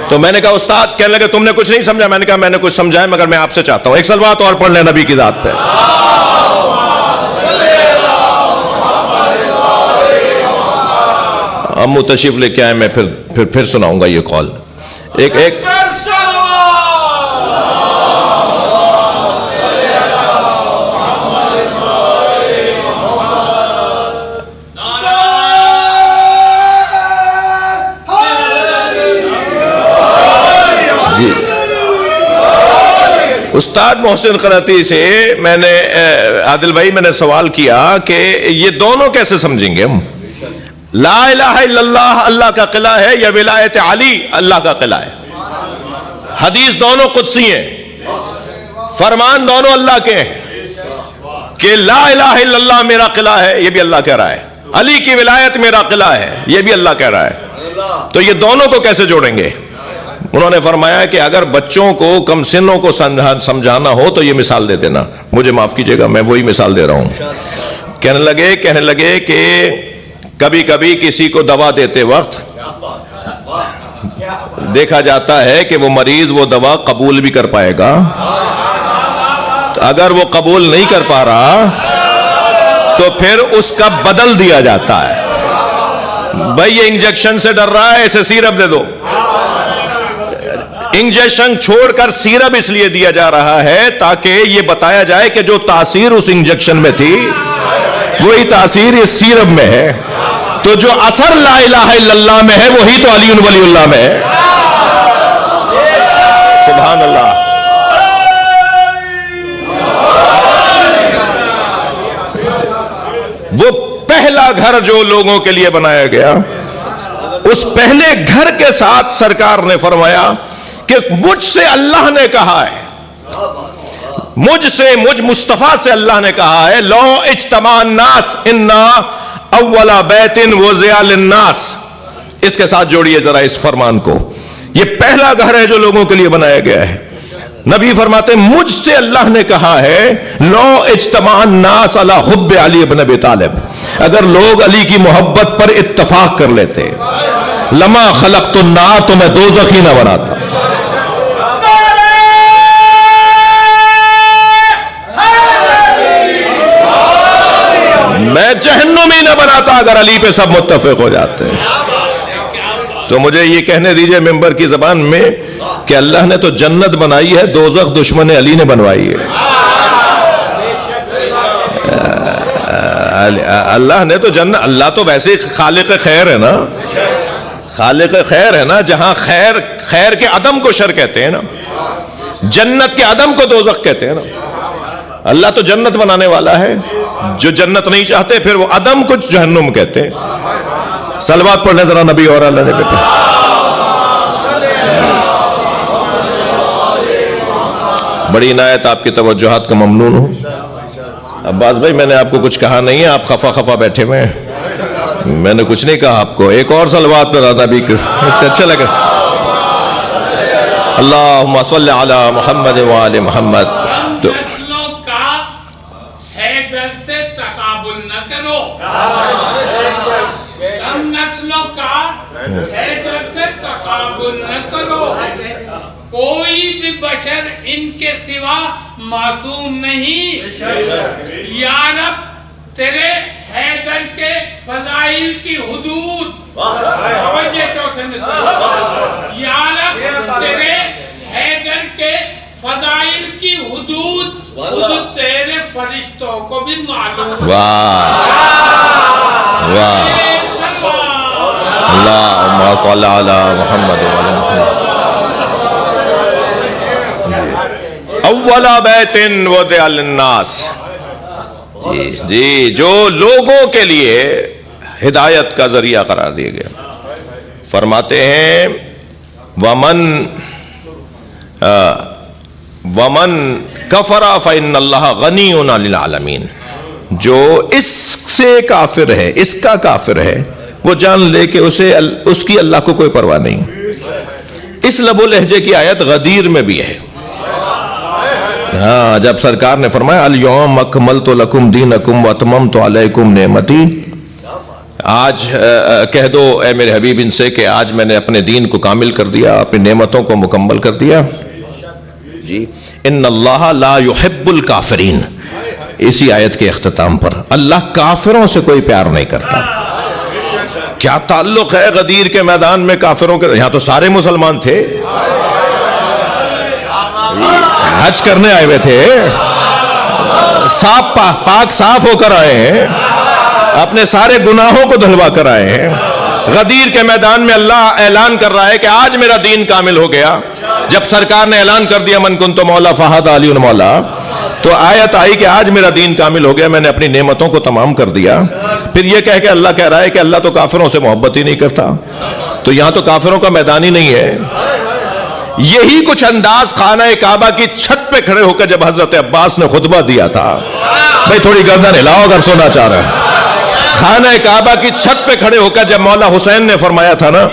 تو میں نے کہا استاد، کہنے لگے تم نے کچھ نہیں سمجھا، میں نے کہا میں نے کچھ سمجھا ہے مگر میں آپ سے چاہتا ہوں ایک صلوات اور پڑھ لیں نبی کی ذات پہ۔ اب تشریف لے کے آئے، میں پھر سناؤں گا یہ قول۔ ایک جی استاد محسن قراتی سے میں نے عادل بھائی میں نے سوال کیا کہ یہ دونوں کیسے سمجھیں گے ہم؟ لا الہ الا اللہ اللہ کا قلعہ ہے یا ولایت علی اللہ کا قلعہ ہے؟ حدیث دونوں قدسی ہیں، فرمان دونوں اللہ کے ہیں کہ لا الہ الا اللہ میرا قلعہ ہے، یہ بھی اللہ کہہ رہا ہے، علی کی ولایت میرا قلعہ ہے، یہ بھی اللہ کہہ رہا ہے، تو یہ دونوں کو کیسے جوڑیں گے؟ انہوں نے فرمایا کہ اگر بچوں کو کم سنوں کو سمجھانا ہو تو یہ مثال دے دینا، مجھے معاف کیجئے گا میں وہی مثال دے رہا ہوں۔ کہنے لگے کہ کبھی کبھی کسی کو دوا دیتے وقت دیکھا جاتا ہے کہ وہ مریض وہ دوا قبول بھی کر پائے گا، اگر وہ قبول نہیں کر پا رہا تو پھر اس کا بدل دیا جاتا ہے۔ بھائی یہ انجیکشن سے ڈر رہا ہے، اسے سیرپ دے دو۔ انجیکشن چھوڑ کر سیرپ اس لیے دیا جا رہا ہے تاکہ یہ بتایا جائے کہ جو تاثیر اس انجیکشن میں تھی وہی تاثیر اس سیرپ میں ہے، تو جو اثر لا الہ الا اللہ میں ہے وہی تو علی ولی اللہ میں ہے۔ سبحان اللہ۔ وہ پہلا گھر جو لوگوں کے لیے بنایا گیا اس پہلے گھر کے ساتھ سرکار نے فرمایا کہ مجھ سے اللہ نے کہا ہے، مجھ مصطفیٰ سے اللہ نے کہا ہے، لو اجتماع الناس انا اول بیت وضع للناس. اس کے ساتھ جوڑیے ذرا اس فرمان کو، یہ پہلا گھر ہے جو لوگوں کے لیے بنایا گیا ہے. نبی فرماتے ہیں مجھ سے اللہ نے کہا ہے لو اجتماع الناس علی حب علی ابن ابی طالب، اگر لوگ علی کی محبت پر اتفاق کر لیتے لما خلقت النار، تو میں دوزخ ہی نہ بناتا. میں جہنم ہی نہ بناتا اگر علی پہ سب متفق ہو جاتے. تو مجھے یہ کہنے دیجئے ممبر کی زبان میں کہ اللہ نے تو جنت بنائی ہے، دوزخ دشمن علی نے بنوائی ہے. اللہ نے تو جنت، اللہ تو ویسے ہی خالق خیر ہے نا، خالق خیر ہے نا. جہاں خیر کے عدم کو شر کہتے ہیں نا، جنت کے عدم کو دوزخ کہتے ہیں نا. اللہ تو جنت بنانے والا ہے، جو جنت نہیں چاہتے پھر وہ عدم کو جہنم کہتے ہیں. صلوات پڑھنے ذرا نبی اور اللہ نبی پہ. بڑی عنایت، آپ کی توجہات کا ممنون ہوں. عباس بھائی میں نے آپ کو کچھ کہا نہیں ہے، آپ خفا بیٹھے ہوئے ہیں، میں نے کچھ نہیں کہا آپ کو. ایک اور صلوات پہ زیادہ بھی اچھا لگا. اللہم صلی علی محمد وآل محمد. تو نسلوں کا حیدر سے تقابل نہ کرو، ہم نسلوں کا حیدر سے تقابل نہ کرو. کوئی بھی بشر ان کے سوا معصوم نہیں. یا رب تیرے حیدر کے فضائل کی حدود، یا رب تیرے حیدر کے فضائل کی حدود خود تیرے فرشتوں کو بھی معلوم. واہ واہ. اللہم صلی علی محمد وآل محمد. اول بیت وضع للناس. جی جو لوگوں کے لیے ہدایت کا ذریعہ قرار دیا گیا. فرماتے ہیں ومن کفر فإن اللہ غنی عن العالمین. جو اس سے کافر ہے، اس کا کافر ہے، وہ جان لے کہ اس کی اللہ کو کوئی پرواہ نہیں. اس لب و لہجے کی آیت غدیر میں بھی ہے. ہاں جب سرکار نے فرمایا الیوم اکملت لکم دینکم واتممت علیکم نعمتی، آج کہہ دو اے میرے حبیب ان سے کہ آج میں نے اپنے دین کو کامل کر دیا، اپنی نعمتوں کو مکمل کر دیا. جی ان اللہ لا يحب الکافرین. اسی آیت کے اختتام پر اللہ کافروں سے کوئی پیار نہیں کرتا. کیا تعلق ہے غدیر کے میدان میں کافروں کے؟ یہاں تو سارے مسلمان تھے، حج کرنے آئے ہوئے تھے، پاک صاف ہو کر آئے ہیں، اپنے سارے گناہوں کو دھلوا کر آئے ہیں. غدیر کے میدان میں اللہ اعلان کر رہا ہے کہ آج میرا دین کامل ہو گیا. جب سرکار نے اعلان کر دیا من کنت مولا فہذا علی مولا، تو آیت آئی کہ آج میرا دین کامل ہو گیا، میں نے اپنی نعمتوں کو تمام کر دیا. پھر یہ کہہ کے اللہ کہہ رہا ہے کہ اللہ تو کافروں سے محبت ہی نہیں کرتا. تو یہاں تو کافروں کا میدان ہی نہیں ہے. یہی کچھ انداز خانہ کعبہ کی چھت پہ کھڑے ہو کر جب حضرت عباس نے خطبہ دیا تھا. بھئی تھوڑی گردن ہلاؤ اگر سننا چاہ رہے ہیں. خانہ کعبہ کی چھت پہ کھڑے ہو کر جب مولا حسین نے فرمایا تھا نا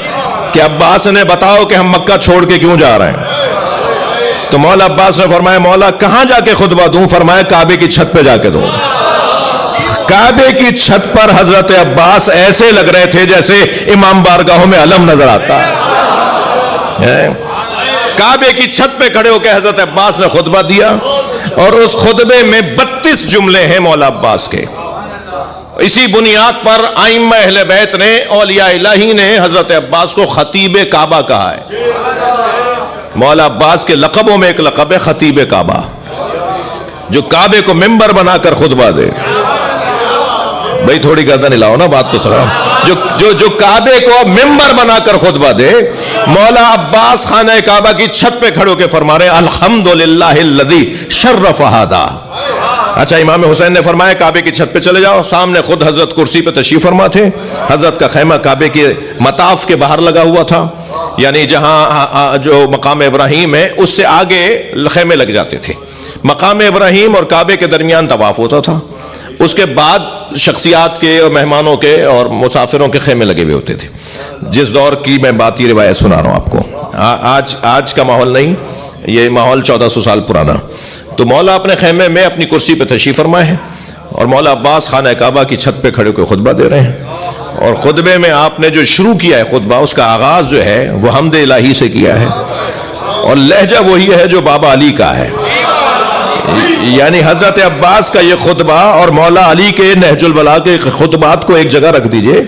کہ عباس نے بتاؤ کہ ہم مکہ چھوڑ کے کیوں جا رہے ہیں، تو مولا عباس نے فرمایا مولا کہاں جا کے خطبہ دوں؟ فرمایا کعبے کی چھت پہ جا کے دوں. کعبے کی چھت پر حضرت عباس ایسے لگ رہے تھے جیسے امام بارگاہوں میں علم نظر آتا ہے. کعبے کی چھت پہ کھڑے ہو کے حضرت عباس نے خطبہ دیا، اور اس خطبے میں 32 جملے ہیں مولا عباس کے. اسی بنیاد پر ائمہ اہل بیت نے، اولیاء الہی نے حضرت عباس کو خطیب کعبہ کہا ہے. مولا عباس کے لقبوں میں ایک لقب ہے خطیب کعبہ، جو کعبے کو ممبر بنا کر خطبہ دے. بھئی تھوڑی گردن ہلاؤ نا، بات تو سنا. جو کعبے کو ممبر بنا کر خطبہ دے. مولا عباس خانہ کعبہ کی چھت پہ کھڑو کے فرما رہے الحمدللہ الذی شرف ھذا. اچھا، امام حسین نے فرمایا کعبے کی چھت پہ چلے جاؤ. سامنے خود حضرت کرسی پہ تشریف فرما تھے. حضرت کا خیمہ کعبے کے مطاف کے باہر لگا ہوا تھا، یعنی جہاں جو مقام ابراہیم ہے اس سے آگے خیمے لگ جاتے تھے. مقام ابراہیم اور کعبے کے درمیان طواف ہوتا تھا. اس کے بعد شخصیات کے اور مہمانوں کے اور مسافروں کے خیمے لگے ہوئے ہوتے تھے. جس دور کی میں بات یہ روایت سنا رہا ہوں آپ کو، آج کا ماحول نہیں، یہ ماحول 1400 سال پرانا. تو مولا اپنے خیمے میں اپنی کرسی پہ تشریف فرمائے ہیں اور مولا عباس خانہ کعبہ کی چھت پہ کھڑے ہو کے خطبہ دے رہے ہیں. اور خطبے میں آپ نے جو شروع کیا ہے خطبہ، اس کا آغاز جو ہے وہ حمد الہی سے کیا ہے، اور لہجہ وہی ہے جو بابا علی کا ہے. یعنی حضرت عباس کا یہ خطبہ اور مولا علی کے نہج البلاغہ کے خطبات کو ایک جگہ رکھ دیجئے،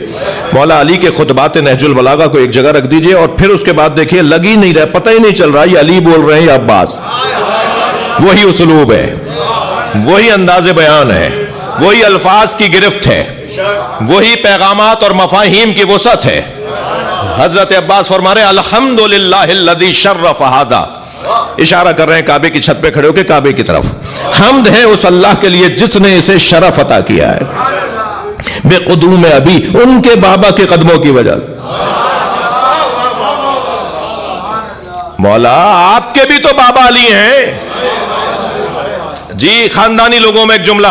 مولا علی کے خطبات نہج البلاغہ کو ایک جگہ رکھ دیجئے، اور پھر اس کے بعد دیکھیے لگ ہی نہیں رہا، پتہ ہی نہیں چل رہا یہ علی بول رہے ہیں یا عباس. وہی اسلوب ہے، وہی انداز بیان ہے، وہی الفاظ کی گرفت ہے، وہی پیغامات اور مفاہیم کی وسعت ہے. حضرت عباس فرما رہے ہیں الحمدللہ الذی شرف ھذا، اشارہ کر رہے ہیں کعبے کی چھت پہ کھڑے ہو کے کعبے کی طرف. حمد ہے اس اللہ کے لیے جس نے اسے شرف عطا کیا ہے بے قدوم ابی، ان کے بابا کے قدموں کی وجہ سے. مولا آپ کے بھی تو بابا علی ہیں جی. خاندانی لوگوں میں ایک جملہ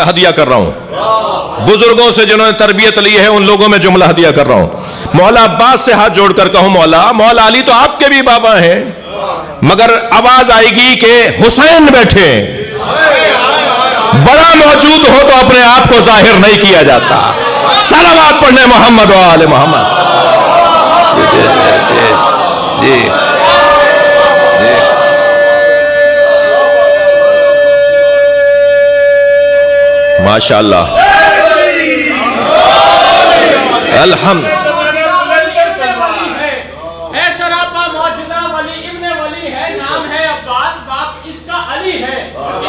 ہدیہ کر رہا ہوں، بزرگوں سے جنہوں نے تربیت لی ہے ان لوگوں میں جملہ ہدیہ کر رہا ہوں. مولا عباس سے ہاتھ جوڑ کر کہوں مولا علی تو آپ کے بھی بابا ہیں، مگر آواز آئے گی کہ حسین بیٹھے، بڑا موجود ہو تو اپنے آپ کو ظاہر نہیں کیا جاتا. صلوات پڑھنے محمد و آل محمد. جی ماشاء اللہ، الحمد. ہے سراپا معجزہ ولی ابن ولی ہے، نام ہے عباس، باپ اس کا علی ہے.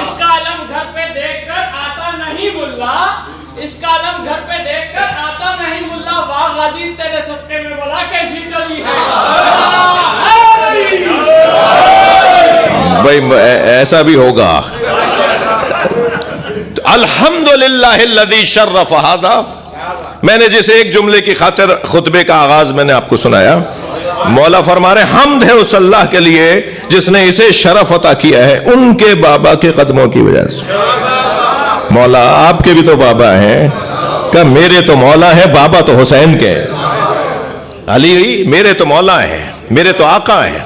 اس کا علم گھر پہ دیکھ کر آتا نہیں ملا، اس کا علم گھر پہ دیکھ کر آتا نہیں ملا. واہ غازی تیرے صدقے میں بلا کیسی ٹلی ہے. بھائی ایسا بھی ہوگا. الحمدللہ الذی شرف ھذا. میں نے جس ایک جملے کی خاطر خطبے کا آغاز میں نے آپ کو سنایا، مولا فرما رہے حمد ہے اس اللہ کے لیے جس نے اسے شرف عطا کیا ہے ان کے بابا کے قدموں کی وجہ سے. مولا آپ کے بھی تو بابا ہیں، کہ میرے تو مولا ہے، بابا تو حسین کے. علی میرے تو مولا ہیں، میرے تو آقا ہیں.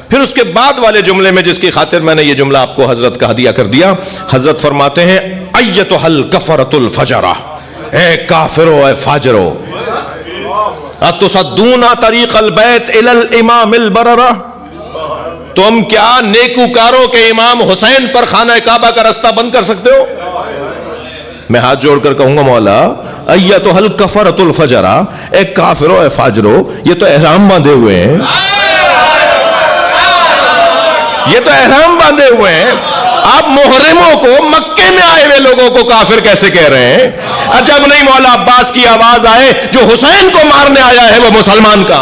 پھر اس کے بعد والے جملے میں جس کی خاطر میں نے یہ جملہ آپ کو حضرت کا ہدیہ کر دیا، حضرت فرماتے ہیں ایتھا الکفرۃ الفجرہ، اے کافرو اے فاجرو، اتصدون طریق البیت الی الامام البررہ، تم کیا نیکوکاروں کے امام حسین پر خانہ کعبہ کا رستہ بند کر سکتے ہو؟ میں ہاتھ جوڑ کر کہوں گا مولا ایتھا الکفرۃ الفجرہ، اے کافرو اے فاجرو، یہ تو احرام باندھے ہوئے ہیں، یہ تو احرام باندھے ہوئے ہیں، آپ محرموں کو مکے میں آئے ہوئے لوگوں کو کافر کیسے کہہ رہے ہیں؟ عجب نہیں مولا عباس کی آواز آئے جو حسین کو مارنے آیا ہے وہ مسلمان کا.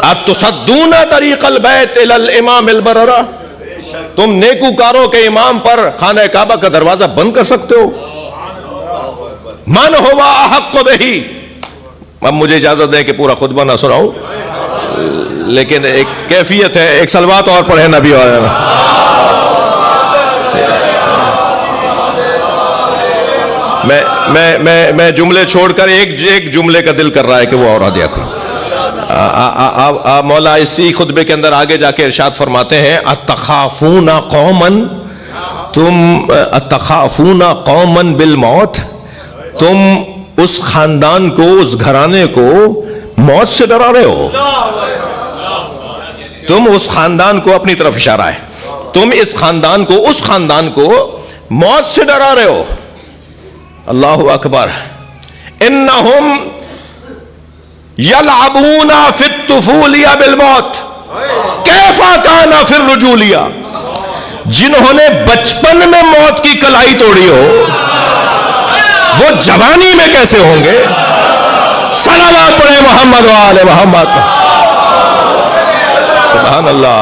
اتصدون طریق البیت الی الامام البررہ، تم نیکوکاروں کے امام پر خانہ کعبہ کا دروازہ بند کر سکتے ہو؟ من ہوا احق بہ. اب مجھے اجازت دیں کہ پورا خطبہ نہ سناؤں، لیکن ایک کیفیت ہے، ایک صلوات اور پڑھیں نبی. میں جملے چھوڑ کر ایک جملے کا دل کر رہا ہے کہ وہ اور دیا کروں. مولا اسی خطبے کے اندر آگے جا کے ارشاد فرماتے ہیں اتخافون قوما بالموت، تم اس خاندان کو، اس گھرانے کو موت سے ڈرا رہے ہو. تم اس خاندان کو، اپنی طرف اشارہ ہے، تم اس خاندان کو موت سے ڈرا رہے ہو. اللہ اکبر. انہم یلعبون فی الطفولیہ بالموت کیف کان فی الرجولیہ، جنہوں نے بچپن میں موت کی کلائی توڑی ہو وہ جوانی میں کیسے ہوں گے؟ صلوات پڑھے محمد و آل محمد. سبحان اللہ.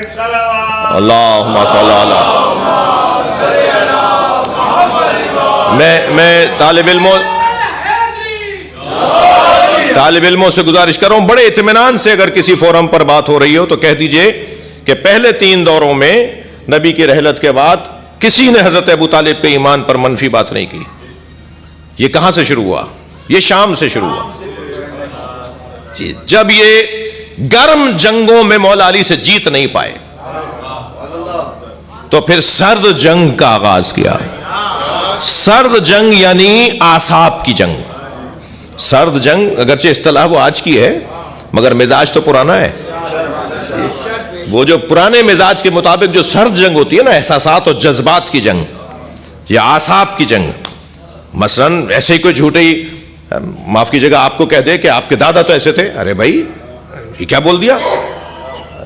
اللہم صلی علی میں طالب علموں سے گزارش کر رہا ہوں، بڑے اطمینان سے اگر کسی فورم پر بات ہو رہی ہو تو کہہ دیجئے کہ پہلے 3 دوروں میں نبی کی رحلت کے بعد کسی نے حضرت ابو طالب کے ایمان پر منفی بات نہیں کی۔ یہ کہاں سے شروع ہوا؟ یہ شام سے شروع ہوا جی، جب یہ گرم جنگوں میں مولا علی سے جیت نہیں پائے تو پھر سرد جنگ کا آغاز کیا۔ سرد جنگ یعنی اعصاب کی جنگ۔ سرد جنگ اگرچہ اصطلاح وہ آج کی ہے مگر مزاج تو پرانا ہے۔ وہ جو پرانے مزاج کے مطابق جو سرد جنگ ہوتی ہے نا، احساسات اور جذبات کی جنگ یا اعصاب کی جنگ، مثلا ایسے ہی کوئی جھوٹے ہی معاف کیجیے گا آپ کو کہہ دے کہ آپ کے دادا تو ایسے تھے، ارے بھائی یہ کیا بول دیا،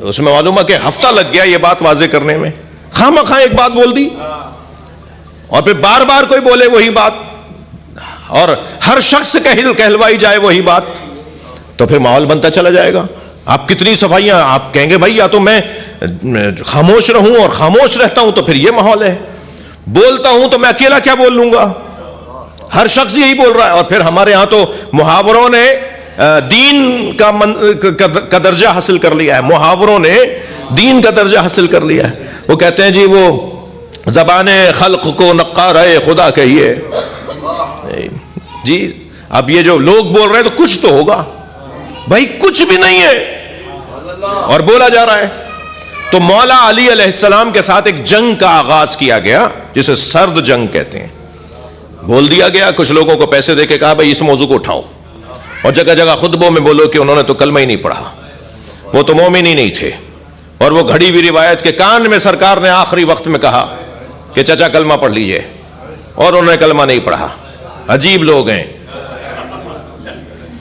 اس میں معلوم ہے کہ ہفتہ لگ گیا یہ بات واضح کرنے میں، خواہ مخواہ ایک بات بول دی اور پھر بار بار کوئی بولے وہی بات اور ہر شخص کہلوائی جائے وہی بات، تو پھر ماحول بنتا چلا جائے گا۔ آپ کتنی صفائیاں، آپ کہیں گے بھائی یا تو میں خاموش رہوں اور خاموش رہتا ہوں تو پھر یہ ماحول ہے، بولتا ہوں تو میں اکیلا کیا بول لوں گا، ہر شخص یہی بول رہا ہے۔ اور پھر ہمارے ہاں تو محاوروں نے دین کا درجہ حاصل کر لیا ہے، محاوروں نے دین کا درجہ حاصل کر لیا ہے۔ وہ کہتے ہیں جی وہ زبان خلق کو نقارہ خدا کہیے جی، اب یہ جو لوگ بول رہے ہیں تو کچھ تو ہوگا، بھائی کچھ بھی نہیں ہے اور بولا جا رہا ہے۔ تو مولا علی علیہ السلام کے ساتھ ایک جنگ کا آغاز کیا گیا جسے سرد جنگ کہتے ہیں۔ بول دیا گیا، کچھ لوگوں کو پیسے دے کے کہا بھائی اس موضوع کو اٹھاؤ، اور جگہ جگہ خطبوں میں بولو کہ انہوں نے تو کلمہ ہی نہیں پڑھا، وہ تو مومن ہی نہیں تھے۔ اور وہ گھڑی ہوئی روایت کے کان میں سرکار نے آخری وقت میں کہا کہ چچا کلمہ پڑھ لیجئے، اور انہوں نے کلمہ نہیں پڑھا۔ عجیب لوگ ہیں،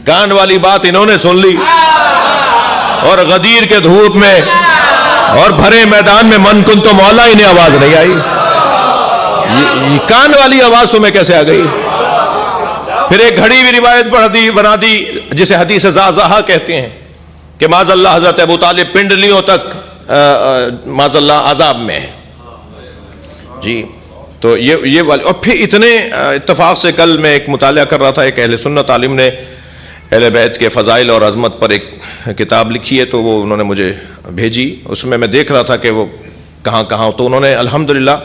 کان والی بات انہوں نے سن لی اور غدیر کے دھوپ میں اور بھرے میدان میں من کن تو مولا ہی نے آواز نہیں آئی۔ یہ کان والی آواز تمہیں کیسے آ گئی؟ پھر ایک گھڑی ہوئی روایت بنا دی جسے حدیث زازہا کہتے ہیں کہ معاذ اللہ حضرت ابو طالب پنڈلیوں تک معاذ اللہ عذاب میں ہے جی۔ تو یہ والی، اور پھر اتنے اتفاق سے کل میں ایک مطالعہ کر رہا تھا، ایک اہل سنت عالم نے اہل بیت کے فضائل اور عظمت پر ایک کتاب لکھی ہے، تو وہ انہوں نے مجھے بھیجی، اس میں میں دیکھ رہا تھا کہ وہ کہاں کہاں، تو انہوں نے الحمدللہ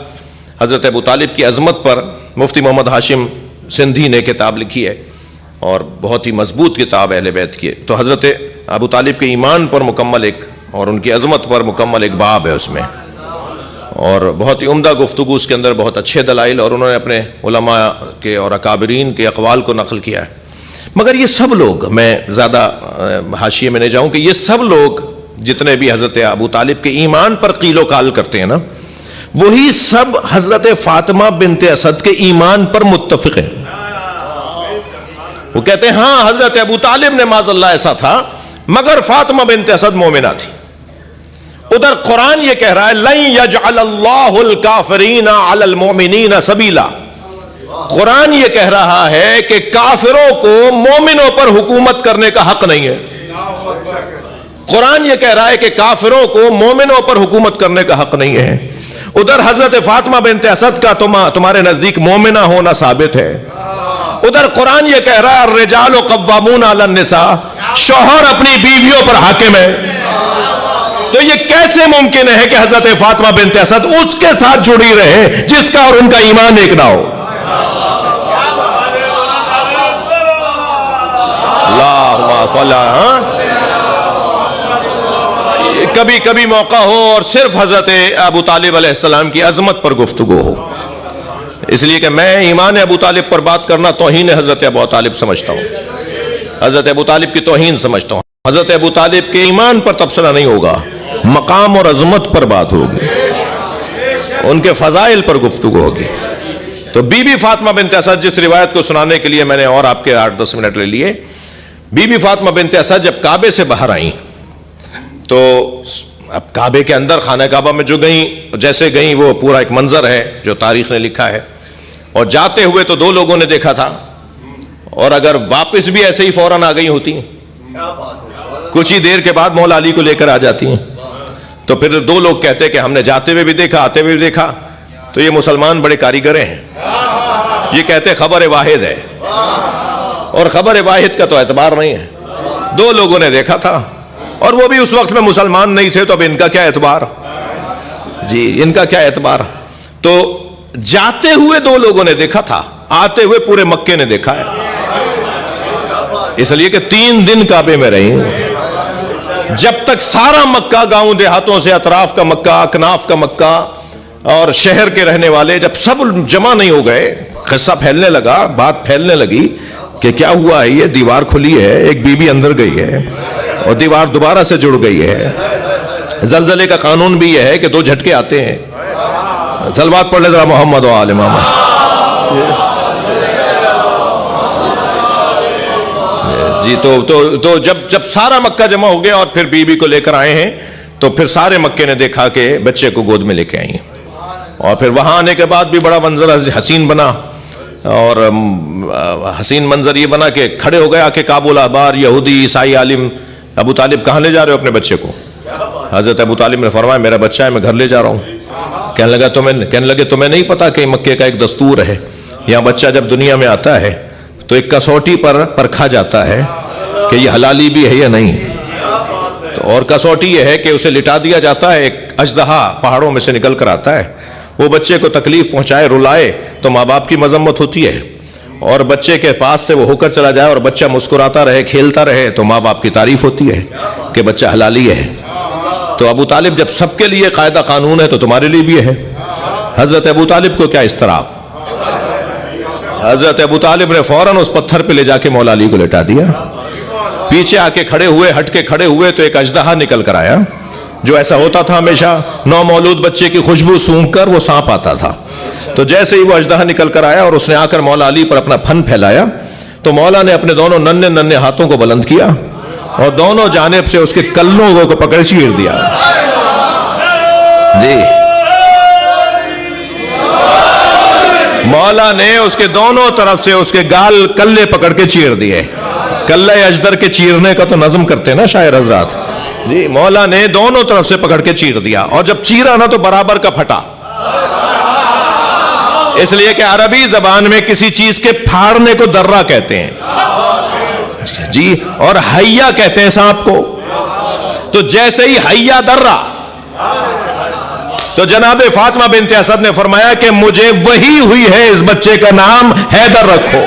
حضرت ابو طالب کی عظمت پر مفتی محمد ہاشم سندھی نے کتاب لکھی ہے، اور بہت ہی مضبوط کتاب اہل بیت کی ہے۔ تو حضرت ابو طالب کے ایمان پر مکمل ایک اور ان کی عظمت پر مکمل ایک باب ہے اس میں، اور بہت ہی عمدہ گفتگو اس کے اندر، بہت اچھے دلائل، اور انہوں نے اپنے علماء کے اور اکابرین کے اقوال کو نقل کیا ہے۔ مگر یہ سب لوگ، میں زیادہ حاشیے میں نہیں جاؤں، کہ یہ سب لوگ جتنے بھی حضرت ابو طالب کے ایمان پر قیل و قال کرتے ہیں نا، وہی سب حضرت فاطمہ بنت اسد کے ایمان پر متفق ہیں۔ وہ کہتے ہیں ہاں حضرت ابو طالب نے معاذ اللہ ایسا تھا، مگر فاطمہ بنت اسد مومنہ تھی۔ ادھر قرآن یہ کہہ رہا ہے لَن يَجْعَلَ اللَّهُ الْكَافِرِينَ عَلَى الْمُؤْمِنِينَ سَبِيلًا، قرآن یہ کہہ رہا ہے کہ کافروں کو مومنوں پر حکومت کرنے کا حق نہیں ہے۔ قرآن یہ کہہ رہا ہے کہ کافروں کو مومنوں پر حکومت کرنے کا حق نہیں ہے۔ ادھر حضرت فاطمہ بنت اسد کا تمہارے نزدیک مومنہ ہونا ثابت ہے۔ ادھر قرآن یہ کہہ رہا ہے الرجال قوامون علی النساء، شوہر اپنی بیویوں پر حاکم ہے۔ تو یہ کیسے ممکن ہے کہ حضرت فاطمہ بنت اسد اس کے ساتھ جڑی رہے جس کا اور ان کا ایمان ایک نہ ہو؟ اللہم صلی اللہ۔ کبھی کبھی موقع ہو اور صرف حضرت ابو طالب علیہ السلام کی عظمت پر گفتگو ہو، اس لیے کہ میں ایمان ابو طالب پر بات کرنا توہین حضرت ابو طالب سمجھتا ہوں، حضرت ابو طالب کی توہین سمجھتا ہوں۔ حضرت ابو طالب کے ایمان پر تبصرہ نہیں ہوگا، مقام اور عظمت پر بات ہوگی، ان کے فضائل پر گفتگو ہوگی۔ تو بی بی فاطمہ بنت اسد، جس روایت کو سنانے کے لیے میں نے اور آپ کے 8-10 منٹ لے لیے، بی بی فاطمہ بنت اسد جب کعبے سے باہر آئیں تو اب کعبے کے اندر خانہ کعبہ میں جو گئیں، جیسے گئیں وہ پورا ایک منظر ہے جو تاریخ نے لکھا ہے، اور جاتے ہوئے تو 2 لوگوں نے دیکھا تھا، اور اگر واپس بھی ایسے ہی فوراً آ گئی ہوتی کچھ ہی دیر کے بعد مولا علی کو لے کر آ جاتی ہیں۔ تو پھر دو لوگ کہتے کہ ہم نے جاتے ہوئے بھی دیکھا آتے ہوئے بھی دیکھا. تو یہ مسلمان بڑے کاریگر ہیں, یہ کہتے خبر واحد ہے, اور خبر واحد کا تو اعتبار نہیں ہے. دو لوگوں نے دیکھا تھا اور وہ بھی اس وقت میں مسلمان نہیں تھے, تو اب ان کا کیا اعتبار, جی ان کا کیا اعتبار. تو جاتے ہوئے دو لوگوں نے دیکھا تھا, آتے ہوئے پورے مکے نے دیکھا ہے, اس لیے کہ 3 دن کعبے میں رہی. جب تک سارا مکہ, گاؤں دیہاتوں سے اطراف کا مکہ, اکناف کا مکہ اور شہر کے رہنے والے جب سب جمع نہیں ہو گئے, قصہ پھیلنے لگا, بات پھیلنے لگی کہ کیا ہوا ہے, یہ دیوار کھلی ہے, ایک بی بی اندر گئی ہے اور دیوار دوبارہ سے جڑ گئی ہے. زلزلے کا قانون بھی یہ ہے کہ 2 جھٹکے آتے ہیں. صلوات پڑھ لے ذرا محمد و آل محمد. جی تو جب سارا مکہ جمع ہو گیا اور پھر بی بی کو لے کر آئے ہیں, تو پھر سارے مکے نے دیکھا کہ بچے کو گود میں لے کے آئی ہیں. اور پھر وہاں آنے کے بعد بھی بڑا منظر حسین بنا, اور حسین منظر یہ بنا کہ کھڑے ہو گیا کہ کابل آبار یہودی عیسائی عالم, ابو طالب کہاں لے جا رہے ہو اپنے بچے کو؟ حضرت ابو طالب نے فرمایا میرا بچہ ہے, میں گھر لے جا رہا ہوں. کہنے لگے تمہیں نہیں پتا کہ مکے کا ایک دستور ہے, یہاں بچہ جب دنیا میں آتا ہے تو ایک کسوٹی پر پرکھا جاتا ہے کہ یہ حلالی بھی ہے یا نہیں. اور کسوٹی یہ ہے کہ اسے لٹا دیا جاتا ہے, ایک اژدہا پہاڑوں میں سے نکل کر آتا ہے, وہ بچے کو تکلیف پہنچائے, رلائے تو ماں باپ کی مذمت ہوتی ہے, اور بچے کے پاس سے وہ ہو کر چلا جائے اور بچہ مسکراتا رہے, کھیلتا رہے, تو ماں باپ کی تعریف ہوتی ہے کہ بچہ حلالی ہے. تو ابو طالب جب سب کے لیے قاعدہ قانون ہے تو تمہارے لیے بھی ہے. حضرت ابو طالب کو کیا اضطراب, حضرت ابو طالب نے فوراً اس پتھر پہ لے جا کے مولا علی کو لٹا دیا. پیچھے آ کے کھڑے ہوئے, ہٹ کے کھڑے ہوئے تو ایک اژدہا نکل کر آیا, جو ایسا ہوتا تھا ہمیشہ, نومولود بچے کی خوشبو سونگھ کر وہ سانپ آتا تھا. تو جیسے ہی وہ اژدہا نکل کر آیا اور اس نے آ کر مولا علی پر اپنا پھن پھیلایا, تو مولا نے اپنے دونوں ننھے ہاتھوں کو بلند کیا اور دونوں جانب سے اس کے کلوں کو پکڑ چیر دیا. جی مولا نے اس کے دونوں طرف سے اس کے گال کلے پکڑ کے چیر دیے. کلے اجدر کے چیرنے کا تو نظم کرتے نا شاعر حضرات. جی مولا نے دونوں طرف سے پکڑ کے چیر دیا, اور جب چیرا نا تو برابر کا پھٹا, اس لیے کہ عربی زبان میں کسی چیز کے پھاڑنے کو درہ کہتے ہیں جی, اور حیا کہتے ہیں سانپ کو. تو جیسے ہی حیا درہ, تو جناب فاطمہ بنت اسد نے فرمایا کہ مجھے وہی ہوئی ہے, اس بچے کا نام حیدر رکھو.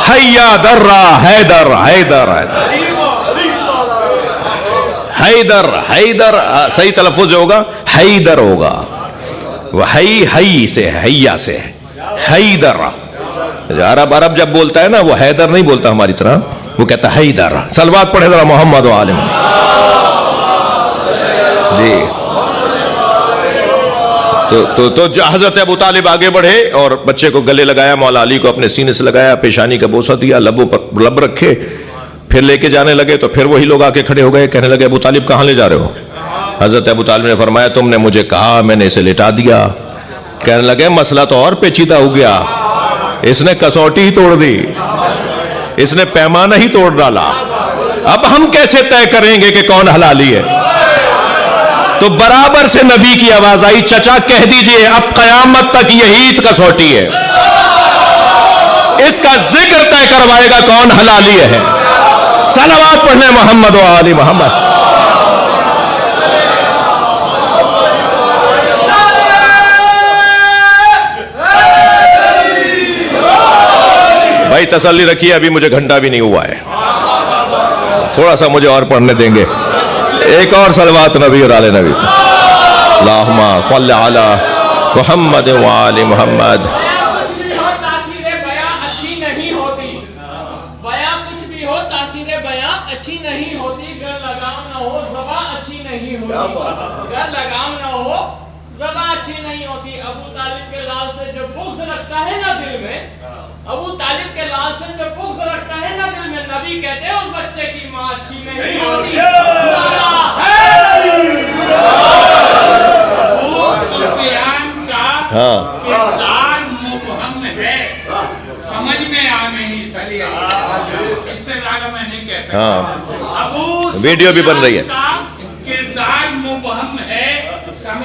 حیا درہ حیدر حیدر حیدر حیدر صحیح تلفظ ہوگا حیدر ہوگا, وہ حی سے حیا سے حیدر. عرب جب بولتا ہے نا وہ حیدر نہیں بولتا ہماری طرح, وہ کہتا ہے حیدر. صلوات پڑھے ذرا محمد و آل محمد. جی تو حضرت ابو طالب آگے بڑھے اور بچے کو گلے لگایا, مولا علی کو اپنے سینے سے لگایا, پیشانی کا بوسہ دیا, لبوں پر لب رکھے, پھر لے کے جانے لگے. تو پھر وہی لوگ آ کے کھڑے ہو گئے, کہنے لگے ابو طالب کہاں لے جا رہے ہو؟ حضرت ابو طالب نے فرمایا تم نے مجھے کہا, میں نے اسے لٹا دیا. کہنے لگے مسئلہ تو اور پیچیدہ ہو گیا, اس نے کسوٹی ہی توڑ دی, اس نے پیمانہ ہی توڑ ڈالا, اب ہم کیسے طے کریں گے کہ کون حلالی ہے؟ تو برابر سے نبی کی آواز آئی, چچا کہہ دیجئے اب قیامت تک یہی کسوٹی ہے, اس کا ذکر طے کروائے گا کون حلالی ہے. صلوات پڑھنے محمد و آل محمد. بھائی تسلی رکھیے, ابھی مجھے گھنٹہ بھی نہیں ہوا ہے, تھوڑا سا مجھے اور پڑھنے دیں گے. ایک اور صلوات نبی اور آل نبی. اللہم صل علی محمد و آل محمد. تاثیر بیاں اچھی نہیں ہوتی, بیاں کچھ بھی ہو, تاثیر بیاں اچھی نہیں ہوتی. گر لگام نہ ہو زباں اچھی نہیں ہوتی, گر لگام نہ ہو زباں اچھی نہیں ہوتی. ابو طالب کے لال سے جو بغض رکھتا ہے نا دل میں, ابو طالب کے لال سے جو بغض رکھتا ہے نا دل میں, نبی کہتے ہیں اس بچے کی ماں اچھی نہیں ہوتی. ابو سفیان کا کردار مبہم ہے, سمجھ میں آ نہیں سکتا, اس سے زیادہ میں نہیں کہہ سکتا. ابو ویڈیو بھی بن رہی ہے. سفیان کا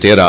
13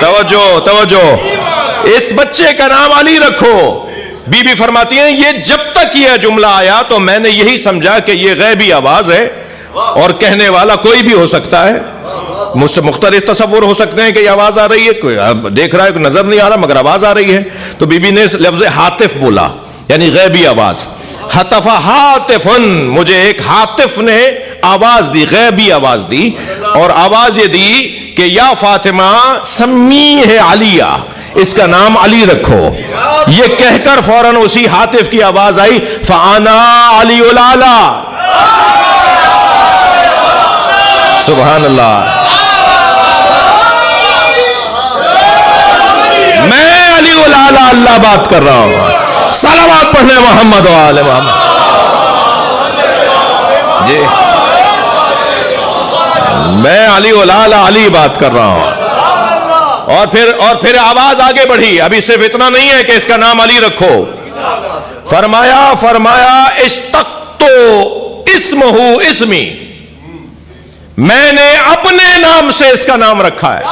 توجہ توجہ، اس بچے کا نام علی رکھو۔ بی بی فرماتی ہیں یہ جب تک یہ جملہ آیا تو میں نے یہی سمجھا کہ یہ غیبی آواز ہے اور کہنے والا کوئی بھی ہو سکتا ہے، مجھ سے مختلف تصور ہو سکتے ہیں کہ یہ آواز آ رہی ہے، کوئی دیکھ رہا ہے کوئی نظر نہیں آ رہا مگر آواز آ رہی ہے۔ تو بی بی نے لفظ ہاتف بولا، یعنی غیبی آواز۔ ہتف ہاتفن، مجھے ایک ہاتف نے آواز دی، غیبی آواز دی، اور آواز یہ دی کہ یا فاطمہ سمی ہے علیہ، اس کا نام علی رکھو۔ یہ کہہ کر فوراً اسی ہاتف کی آواز آئی فانا علی الاعلی، سبحان اللہ، میں علی الاعلی اللہ بات کر رہا ہوں۔ صلوات پڑھنے محمد و آل محمد۔ جی میں علی الاعلی علی بات کر رہا ہوں۔ اور پھر آواز آگے بڑھی، ابھی صرف اتنا نہیں ہے کہ اس کا نام علی رکھو، فرمایا اشتقتو اسمہ اسمی، میں نے اپنے نام سے اس کا نام رکھا ہے۔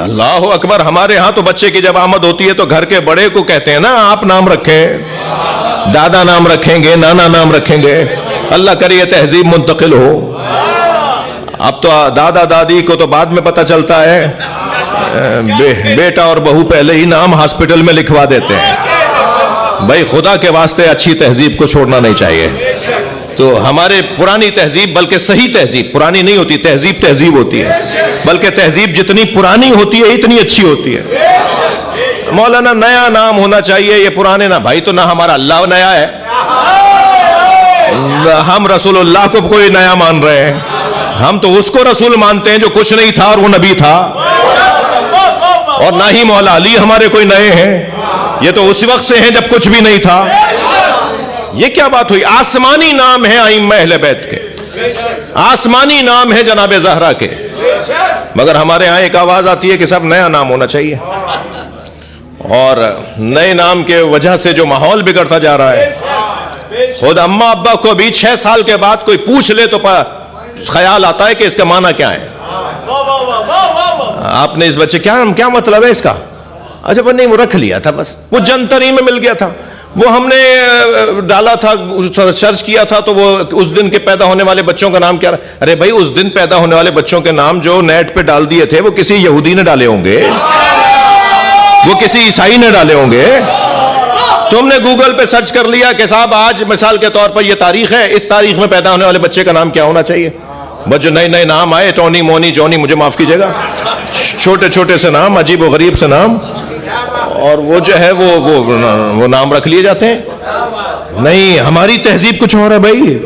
اللہ اکبر۔ ہمارے ہاں تو بچے کی جب آمد ہوتی ہے تو گھر کے بڑے کو کہتے ہیں نا آپ نام رکھیں، دادا نام رکھیں گے، نانا نام رکھیں گے، اللہ کرے یہ تہذیب منتقل ہو۔ اب تو دادا دادی کو تو بعد میں پتہ چلتا ہے، بیٹا اور بہو پہلے ہی نام ہاسپٹل میں لکھوا دیتے ہیں۔ بھائی خدا کے واسطے اچھی تہذیب کو چھوڑنا نہیں چاہیے۔ تو ہمارے پرانی تہذیب، بلکہ صحیح تہذیب، پرانی نہیں ہوتی تہذیب، تہذیب ہوتی ہے، بلکہ تہذیب جتنی پرانی ہوتی ہے اتنی اچھی ہوتی ہے۔ مولانا نیا نام ہونا چاہیے، یہ پرانے نہ، بھائی تو نہ ہمارا اللہ نیا ہے، ہم رسول اللہ کو کوئی نیا مان رہے ہیں، ہم تو اس کو رسول مانتے ہیں جو کچھ نہیں تھا اور وہ نبی تھا، اور نہ ہی مولا علی ہمارے کوئی نئے ہیں، یہ تو اس وقت سے ہیں جب کچھ بھی نہیں تھا۔ یہ کیا بات ہوئی؟ آسمانی نام ہے ائمہ اہل بیت کے، آسمانی نام ہے جناب زہرا کے، مگر ہمارے ہاں ایک آواز آتی ہے کہ سب نیا نام ہونا چاہیے، اور نئے نام کے وجہ سے جو ماحول بگڑتا جا رہا ہے۔ خود اماں ابا کو بھی 6 سال کے بعد کوئی پوچھ لے تو خیال آتا ہے کہ اس کا معنی کیا ہے۔ آپ نے اس بچے کیا مطلب ہے اس کا؟ اچھا پر نہیں، وہ رکھ لیا تھا، بس وہ جنتری میں مل گیا تھا، وہ ہم نے ڈالا تھا، سرچ کیا تھا تو وہ اس دن کے پیدا ہونے والے بچوں کا نام کیا رہا؟ ارے بھائی اس دن پیدا ہونے والے بچوں کے نام جو نیٹ پہ ڈال دیے تھے وہ کسی یہودی نے ڈالے ہوں گے، وہ کسی عیسائی نے ڈالے ہوں گے۔ تم نے گوگل پہ سرچ کر لیا کہ صاحب آج مثال کے طور پر یہ تاریخ ہے، اس تاریخ میں پیدا ہونے والے بچے کا نام کیا ہونا چاہیے؟ بس جو نئے نئے نام آئے، ٹونی مونی جونی، مجھے معاف کیجیے گا، چھوٹے چھوٹے سے نام، عجیب و غریب سے نام، اور وہ جو ہے وہ نام رکھ لیے جاتے ہیں۔ نہیں، ہماری تہذیب کچھ اور ہے بھائی،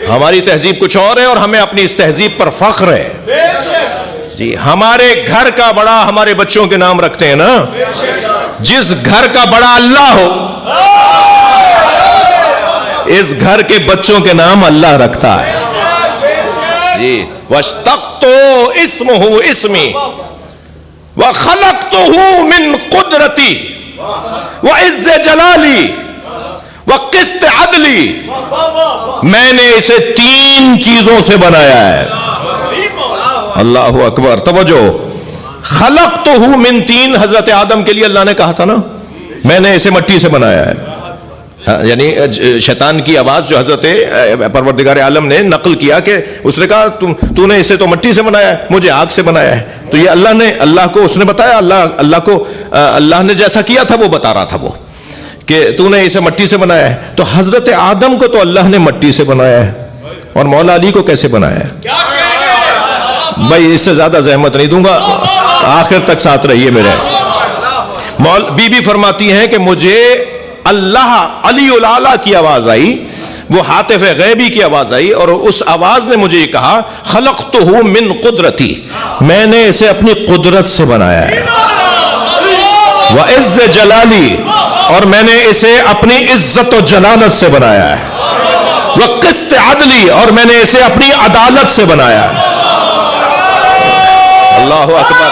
ہماری تہذیب کچھ اور ہے، اور ہمیں اپنی اس تہذیب پر فخر ہے۔ جی ہمارے گھر کا بڑا ہمارے بچوں کے نام رکھتے ہیں نا، جس گھر کا بڑا اللہ ہو اس گھر کے بچوں کے نام اللہ رکھتا ہے۔ جی وَاشْتَقْتُ اسْمُهُ اسْمِي وَخَلَقْتُهُ مِنْ قُدْرَتِي وَعِزِّ جَلَالِي وَقِسْطِ عَدْلِي، میں نے اسے 3 چیزوں سے بنایا ہے۔ اللہ اکبر، توجہ، خلقتہ من 3، حضرت آدم کے لیے اللہ نے کہا تھا نا میں نے اسے مٹی سے بنایا ہے، یعنی شیطان کی آواز جو حضرت پروردگار عالم نے نقل کیا کہ اس نے کہا تو نے اسے تو مٹی سے بنایا ہے، مجھے آگ سے بنایا ہے۔ تو یہ اللہ کو اس نے بتایا، اللہ نے جیسا کیا تھا وہ بتا رہا تھا وہ کہ تو نے اسے مٹی سے بنایا ہے۔ تو حضرت آدم کو تو اللہ نے مٹی سے بنایا ہے، اور مولا علی کو کیسے بنایا ہے؟ بھائی اس سے زیادہ زحمت نہیں دوں گا، آخر تک ساتھ رہیے میرے۔ بی بی فرماتی ہیں کہ مجھے اللہ علی الاعلی کی آواز آئی، وہ ہاتف غیبی کی آواز آئی، اور اس آواز نے مجھے یہ کہا خلقتہ من قدرتی، میں نے اسے اپنی قدرت سے بنایا ہے، وعز جلالی، اور میں نے اسے اپنی عزت و جلالت سے بنایا ہے، وقسط عدلی، اور میں نے اسے اپنی عدالت سے بنایا ہے۔ اللہ اکبر۔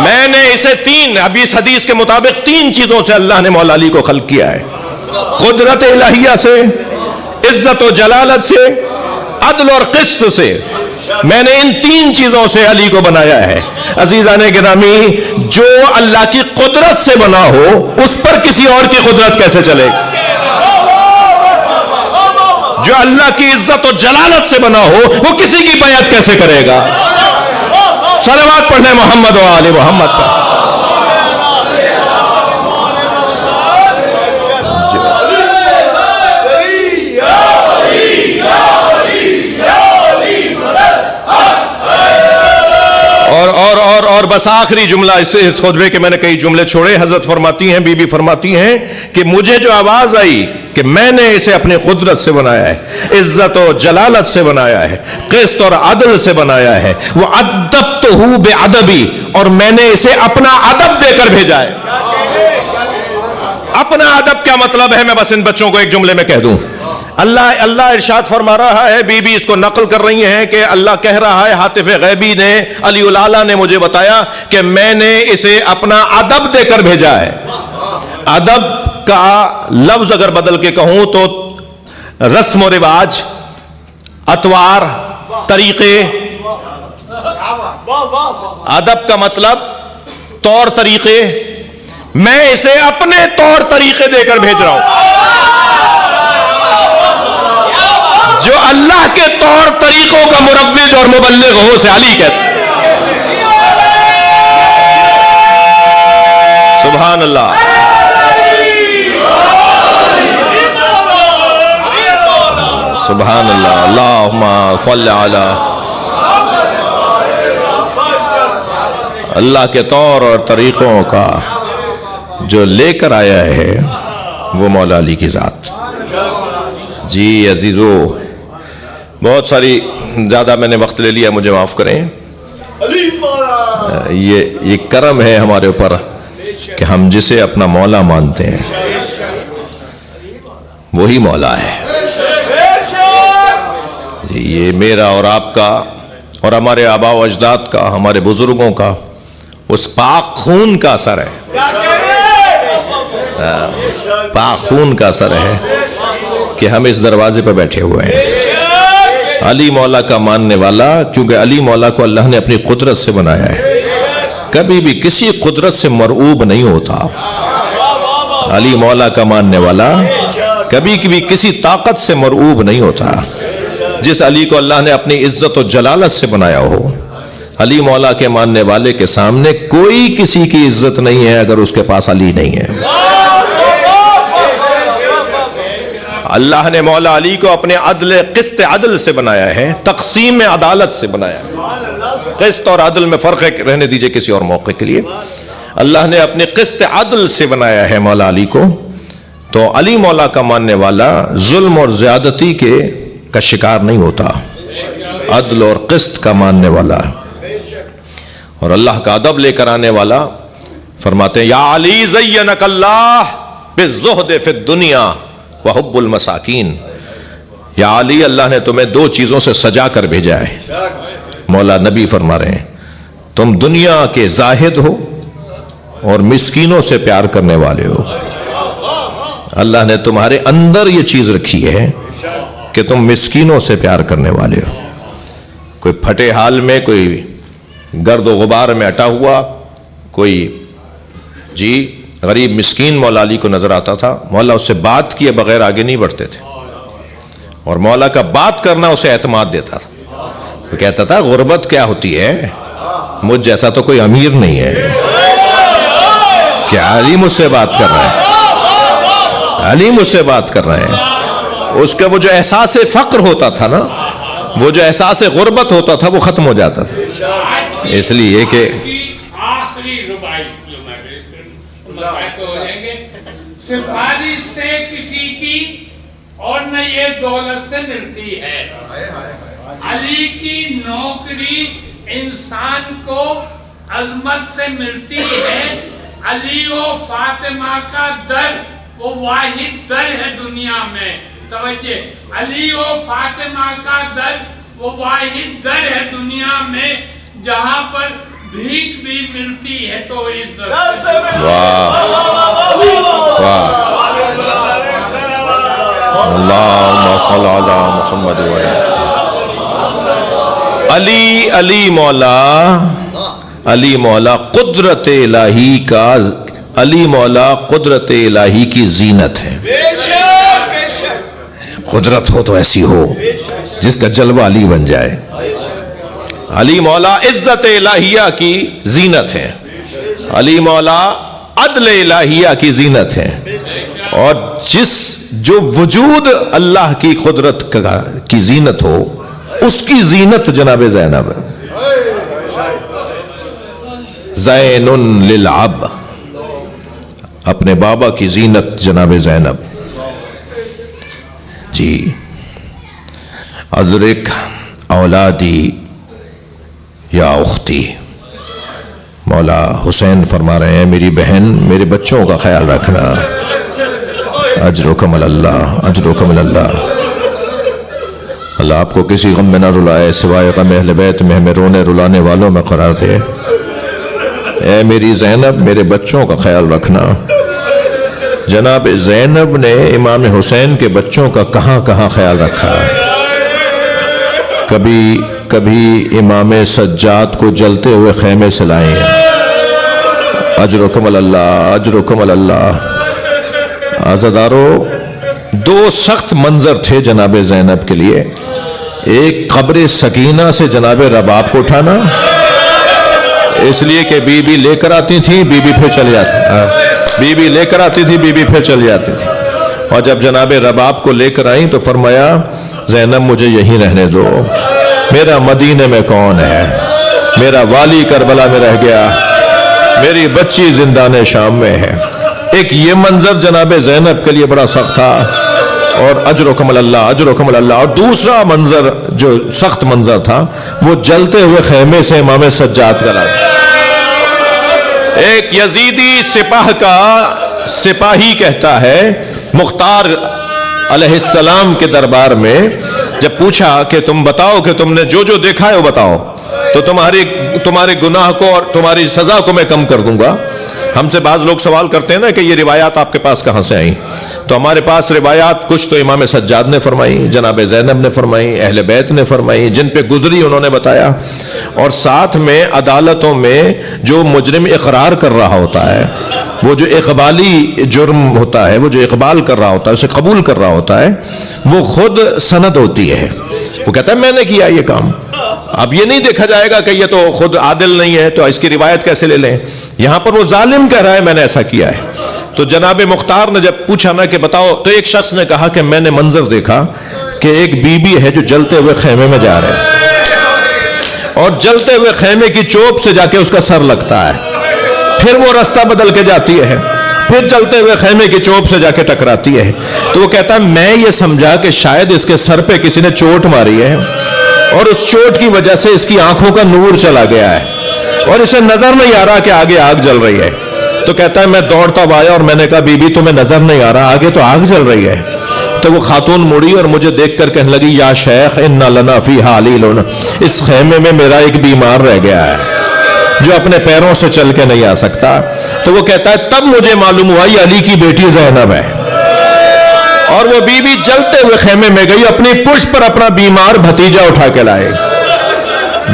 میں نے اسے 3، ابھی اس حدیث کے مطابق 3 چیزوں سے اللہ نے مولا علی کو خلق کیا ہے، قدرت الہیہ سے، عزت و جلالت سے، عدل اور قسط سے، میں نے ان 3 چیزوں سے علی کو بنایا ہے۔ عزیزان گرامی، جو اللہ کی قدرت سے بنا ہو اس پر کسی اور کی قدرت کیسے چلے گی؟ جو اللہ کی عزت و جلالت سے بنا ہو وہ کسی کی بیعت کیسے کرے گا؟ صلوات پڑھنے محمد و آل محمد کا۔ اور بس آخری جملہ اس خطبے کے، میں نے کئی جملے چھوڑے، حضرت فرماتی ہیں، بی بی فرماتی ہیں کہ مجھے جو آواز آئی کہ میں نے اسے اپنی قدرت سے بنایا ہے، عزت و جلالت سے بنایا ہے، قسط اور عدل سے بنایا ہے، وہ ادبتہ بعدبی، اور میں نے اسے اپنا ادب دے کر بھیجا ہے۔ اپنا ادب کیا مطلب ہے؟ میں بس ان بچوں کو ایک جملے میں کہہ دوں۔ اللہ ارشاد فرما رہا ہے، بی بی اس کو نقل کر رہی ہیں کہ اللہ کہہ رہا ہے، ہاتف غیبی نے، علی الاعلیٰ نے مجھے بتایا کہ میں نے اسے اپنا ادب دے کر بھیجا ہے۔ ادب کا لفظ اگر بدل کے کہوں تو رسم و رواج، اطوار، طریقے۔ ادب کا مطلب طور طریقے، میں اسے اپنے طور طریقے دے کر بھیج رہا ہوں۔ جو اللہ کے طور طریقوں کا مروج اور مبلغ ہو اسے علی کہتے ہیں۔ سبحان اللہ، سبحان اللہ، اللہم صل علی۔ اللہ کے طور اور طریقوں کا جو لے کر آیا ہے وہ مولا علی کی ذات۔ جی عزیزو، بہت ساری زیادہ میں نے وقت لے لیا، مجھے معاف کریں۔ یہ کرم ہے ہمارے اوپر کہ ہم جسے اپنا مولا مانتے ہیں وہی مولا ہے۔ جی یہ میرا اور آپ کا اور ہمارے آباء و اجداد کا، ہمارے بزرگوں کا، اس پاک خون کا اثر ہے، پاک خون کا اثر ہے کہ ہم اس دروازے پہ بیٹھے ہوئے ہیں۔ علی مولا کا ماننے والا، کیونکہ علی مولا کو اللہ نے اپنی قدرت سے بنایا ہے، کبھی بھی کسی قدرت سے مرعوب نہیں ہوتا۔ علی مولا کا ماننے والا کبھی بھی کسی طاقت سے مرعوب نہیں ہوتا۔ جس علی کو اللہ نے اپنی عزت و جلالت سے بنایا ہو، علی مولا کے ماننے والے کے سامنے کوئی کسی کی عزت نہیں ہے اگر اس کے پاس علی نہیں ہے۔ اللہ نے مولا علی کو اپنے قسط عدل سے بنایا ہے، تقسیم عدالت سے بنایا ہے۔ قسط اور عدل میں فرق ہے، رہنے دیجئے کسی اور موقع کے لیے۔ اللہ نے اپنے قسط عدل سے بنایا ہے مولا علی کو، تو علی مولا کا ماننے والا ظلم اور زیادتی کا شکار نہیں ہوتا، عدل اور قسط کا ماننے والا اور اللہ کا ادب لے کر آنے والا۔ فرماتے ہیں، یا علی زینک اللہ بالزہد فی الدنیا وحب المساکین۔ یا علی، اللہ نے تمہیں 2 چیزوں سے سجا کر بھیجا ہے۔ مولا نبی فرما رہے ہیں، تم دنیا کے زاہد ہو اور مسکینوں سے پیار کرنے والے ہو۔ اللہ نے تمہارے اندر یہ چیز رکھی ہے کہ تم مسکینوں سے پیار کرنے والے ہو۔ کوئی پھٹے حال میں، کوئی گرد و غبار میں اٹا ہوا، کوئی غریب مسکین مولا علی کو نظر آتا تھا، مولا اس سے بات کیے بغیر آگے نہیں بڑھتے تھے، اور مولا کا بات کرنا اسے اعتماد دیتا تھا۔ وہ کہتا تھا، غربت کیا ہوتی ہے، مجھ جیسا تو کوئی امیر نہیں ہے، کیا علی مجھ سے بات کر رہے ہیں، علی مجھ سے بات کر رہے ہیں۔ اس کا وہ جو احساس فقر ہوتا تھا نا، وہ جو احساس غربت ہوتا تھا، وہ ختم ہو جاتا تھا۔ اس لیے کہ آخری ربائی جو ہو جائیں گے، سفارش سے کسی کی اور نہ یہ دولت سے ملتی ہے۔ علی کی نوکری انسان کو عظمت سے ملتی ہے۔ علی و فاطمہ کا در وہ واحد در ہے دنیا میں، توجہ، علی و فاطمہ کا در وہ واحد در ہے دنیا میں جہاں پر بھیک بھی ملتی ہے تو عزت۔ اللہم صل علی محمد و علی علی مولا قدرت الہی کا، علی مولا قدرت الہی کی زینت ہے. قدرت ہو تو ایسی ہو جس کا جلوہ علی بن جائے. علی مولا عزت الہیہ کی زینت ہے، علی مولا عدل الہیہ کی زینت ہے. اور جو وجود اللہ کی قدرت کی زینت ہو اس کی زینت جناب زینب. زین للعب، اپنے بابا کی زینت جناب زینب. جی ادرک اولادی یا اختی، مولا حسین فرما رہے ہیں میری بہن میرے بچوں کا خیال رکھنا. اجرکم اللہ، اجرکم اللہ. اللہ آپ کو کسی غم میں نہ رلائے سوائے غم اہل بیت میں، ہمیں رونے رلانے والوں میں قرار دے. اے میری زینب میرے بچوں کا خیال رکھنا. جناب زینب نے امام حسین کے بچوں کا کہاں کہاں خیال رکھا. کبھی امام سجاد کو جلتے ہوئے خیمے سے لائے. اجرکم اللہ، اجرکم اللہ. عزادارو، دو سخت منظر تھے جناب زینب کے لیے. ایک قبر سکینہ سے جناب رباب کو اٹھانا، اس لیے کہ بی بی لے کر آتی تھی، بی بی پھر چلی جاتی، بی بی لے کر آتی تھی، بی بی پھر چلی جاتی تھی. اور جب جناب رباب کو لے کر آئیں تو فرمایا زینب مجھے یہیں رہنے دو، میرا مدینے میں کون ہے، میرا والی کربلا میں رہ گیا، میری بچی زندان شام میں ہے. ایک یہ منظر جناب زینب کے لیے بڑا سخت تھا. اور اجرکم اللہ، اجرکم اللہ. اور دوسرا منظر جو سخت منظر تھا وہ جلتے ہوئے خیمے سے امام سجاد کا لایا. ایک یزیدی سپاہی کہتا ہے مختار علیہ السلام کے دربار میں جب پوچھا کہ تم بتاؤ کہ تم نے جو دیکھا ہے وہ بتاؤ تو تمہارے گناہ کو اور تمہاری سزا کو میں کم کر دوں گا. ہم سے بعض لوگ سوال کرتے ہیں نا کہ یہ روایات آپ کے پاس کہاں سے آئیں. تو ہمارے پاس روایات کچھ تو امام سجاد نے فرمائی، جناب زینب نے فرمائی، اہل بیت نے فرمائی، جن پہ گزری انہوں نے بتایا. اور ساتھ میں عدالتوں میں جو مجرم اقرار کر رہا ہوتا ہے، وہ جو اقبالی جرم ہوتا ہے، وہ جو اقبال کر رہا ہوتا ہے، اسے قبول کر رہا ہوتا ہے، وہ خود سند ہوتی ہے. وہ کہتا ہے میں نے کیا یہ کام. اب یہ نہیں دیکھا جائے گا کہ یہ تو خود عادل نہیں ہے تو اس کی روایت کیسے لے لیں. یہاں پر وہ ظالم کہہ رہا ہے میں نے ایسا کیا ہے. تو جناب مختار نے جب پوچھا نا کہ بتاؤ، تو ایک شخص نے کہا کہ میں نے منظر دیکھا کہ ایک بی بی ہے جو جلتے ہوئے خیمے میں جا رہے ہیں اور جلتے ہوئے خیمے کی چوب سے جا کے اس کا سر لگتا ہے، پھر وہ راستہ بدل کے جاتی ہے، پھر چلتے ہوئے خیمے کی چوب سے جا کے ٹکراتی ہے. تو وہ کہتا ہے میں یہ سمجھا کہ شاید اس کے سر پہ کسی نے چوٹ ماری ہے اور اس چوٹ کی وجہ سے اس کی آنکھوں کا نور چلا گیا ہے اور اسے نظر نہیں آ رہا کہ آگے آگ جل رہی ہے. تو کہتا ہے میں دوڑتا ہوا آیا اور میں نے کہا بی بی تمہیں نظر نہیں آ رہا، آگے تو آگ جل رہی ہے. تو وہ خاتون مڑی اور مجھے دیکھ کر کہنے لگی یا شیخ انا لنا فیہا علیل، اس خیمے میں میرا ایک بیمار رہ گیا ہے جو اپنے پیروں سے چل کے نہیں آ سکتا. تو وہ کہتا ہے تب مجھے معلوم ہوا یہ علی کی بیٹی زینب ہے. اور وہ بی بی جلتے ہوئے خیمے میں گئی، اپنی پشت پر اپنا بیمار بھتیجا اٹھا کے لائے.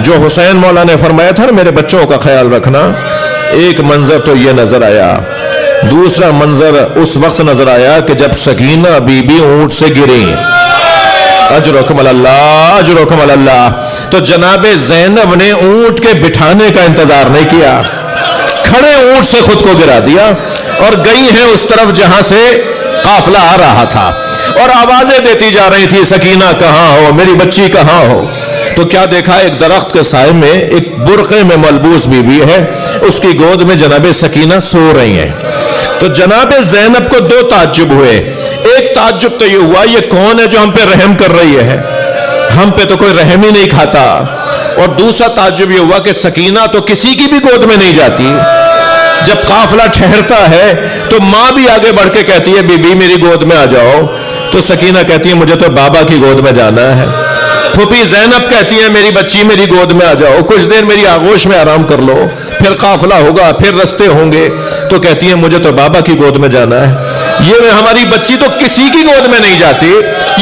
جو حسین مولا نے فرمایا تھا میرے بچوں کا خیال رکھنا، ایک منظر تو یہ نظر آیا. دوسرا منظر اس وقت نظر آیا کہ جب سکینہ بی بی اونٹ سے گری. اجرکم اللہ، اجرکم اللہ. تو جناب زینب نے اونٹ کے بٹھانے کا انتظار نہیں کیا، کھڑے اونٹ سے خود کو گرا دیا اور گئی ہیں اس طرف جہاں سے قافلہ آ رہا تھا اور آوازیں دیتی جا رہی تھی سکینہ کہاں ہو، میری بچی کہاں ہو. تو کیا دیکھا، ایک درخت کے سائے میں ایک برقعے میں ملبوس بی بی ہے، اس کی گود میں جناب سکینہ سو رہی ہیں. تو جناب زینب کو دو تعجب ہوئے. ایک تعجب تو یہ ہوا یہ کون ہے جو ہم پہ رحم کر رہی ہے، ہم پہ تو کوئی رحم ہی نہیں کھاتا. اور دوسرا تعجب یہ ہوا کہ سکینہ تو کسی کی بھی گود میں نہیں جاتی. جب قافلہ ٹھہرتا ہے تو ماں بھی آگے بڑھ کے کہتی ہے بی بی میری گود میں آ جاؤ. تو سکینہ کہتی ہے مجھے تو بابا کی گود میں جانا ہے. پھوپھی زینب کہتی ہے میری بچی میری گود میں آ جاؤ، کچھ دیر میری آغوش میں آرام کر لو، پھر قافلہ ہوگا، پھر رستے ہوں گے. تو کہتی ہے مجھے تو بابا کی گود میں جانا ہے. یہ ہماری بچی تو کسی کی گود میں نہیں جاتی،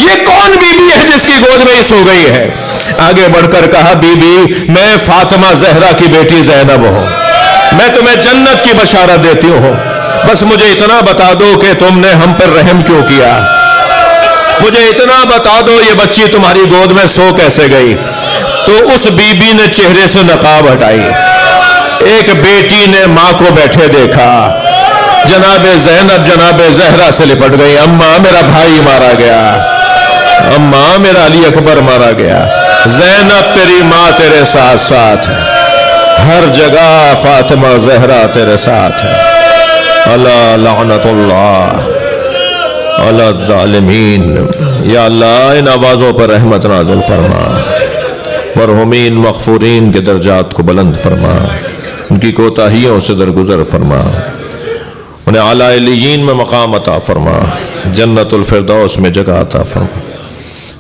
یہ کون بی بی ہے جس کی گود میں یہ سو گئی ہے؟ آگے بڑھ کر کہا بی بی میں فاطمہ زہرا کی بیٹی زینب ہوں، میں تمہیں جنت کی بشارت دیتی ہوں، بس مجھے اتنا بتا دو کہ تم نے ہم پر رحم کیوں کیا، مجھے اتنا بتا دو یہ بچی تمہاری گود میں سو کیسے گئی۔ تو اس بی بی نے چہرے سے نقاب ہٹائی، ایک بیٹی نے ماں کو بیٹھے دیکھا، جناب زینب جناب زہرا سے لپٹ گئی، اماں میرا بھائی مارا گیا، اماں میرا علی اکبر مارا گیا۔ زینب تیری ماں تیرے ساتھ ساتھ ہے، ہر جگہ فاطمہ زہرا تیرے ساتھ ہے۔ اللہ لعنت اللہ علی الظالمین۔ یا اللہ ان آوازوں پر رحمت نازل فرما، مرحومین مغفورین کے درجات کو بلند فرما، ان کی کوتاہیوں سے درگزر فرما، انہیں اعلیٰ علیین میں مقام عطا فرما، جنت الفردوس میں جگہ عطا فرما،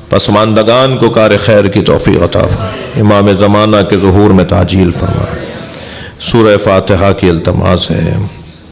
پسماندگان کو کار خیر کی توفیق عطا فرما، امام زمانہ کے ظہور میں تعجیل فرما۔ سورہ فاتحہ کی التماس ہے۔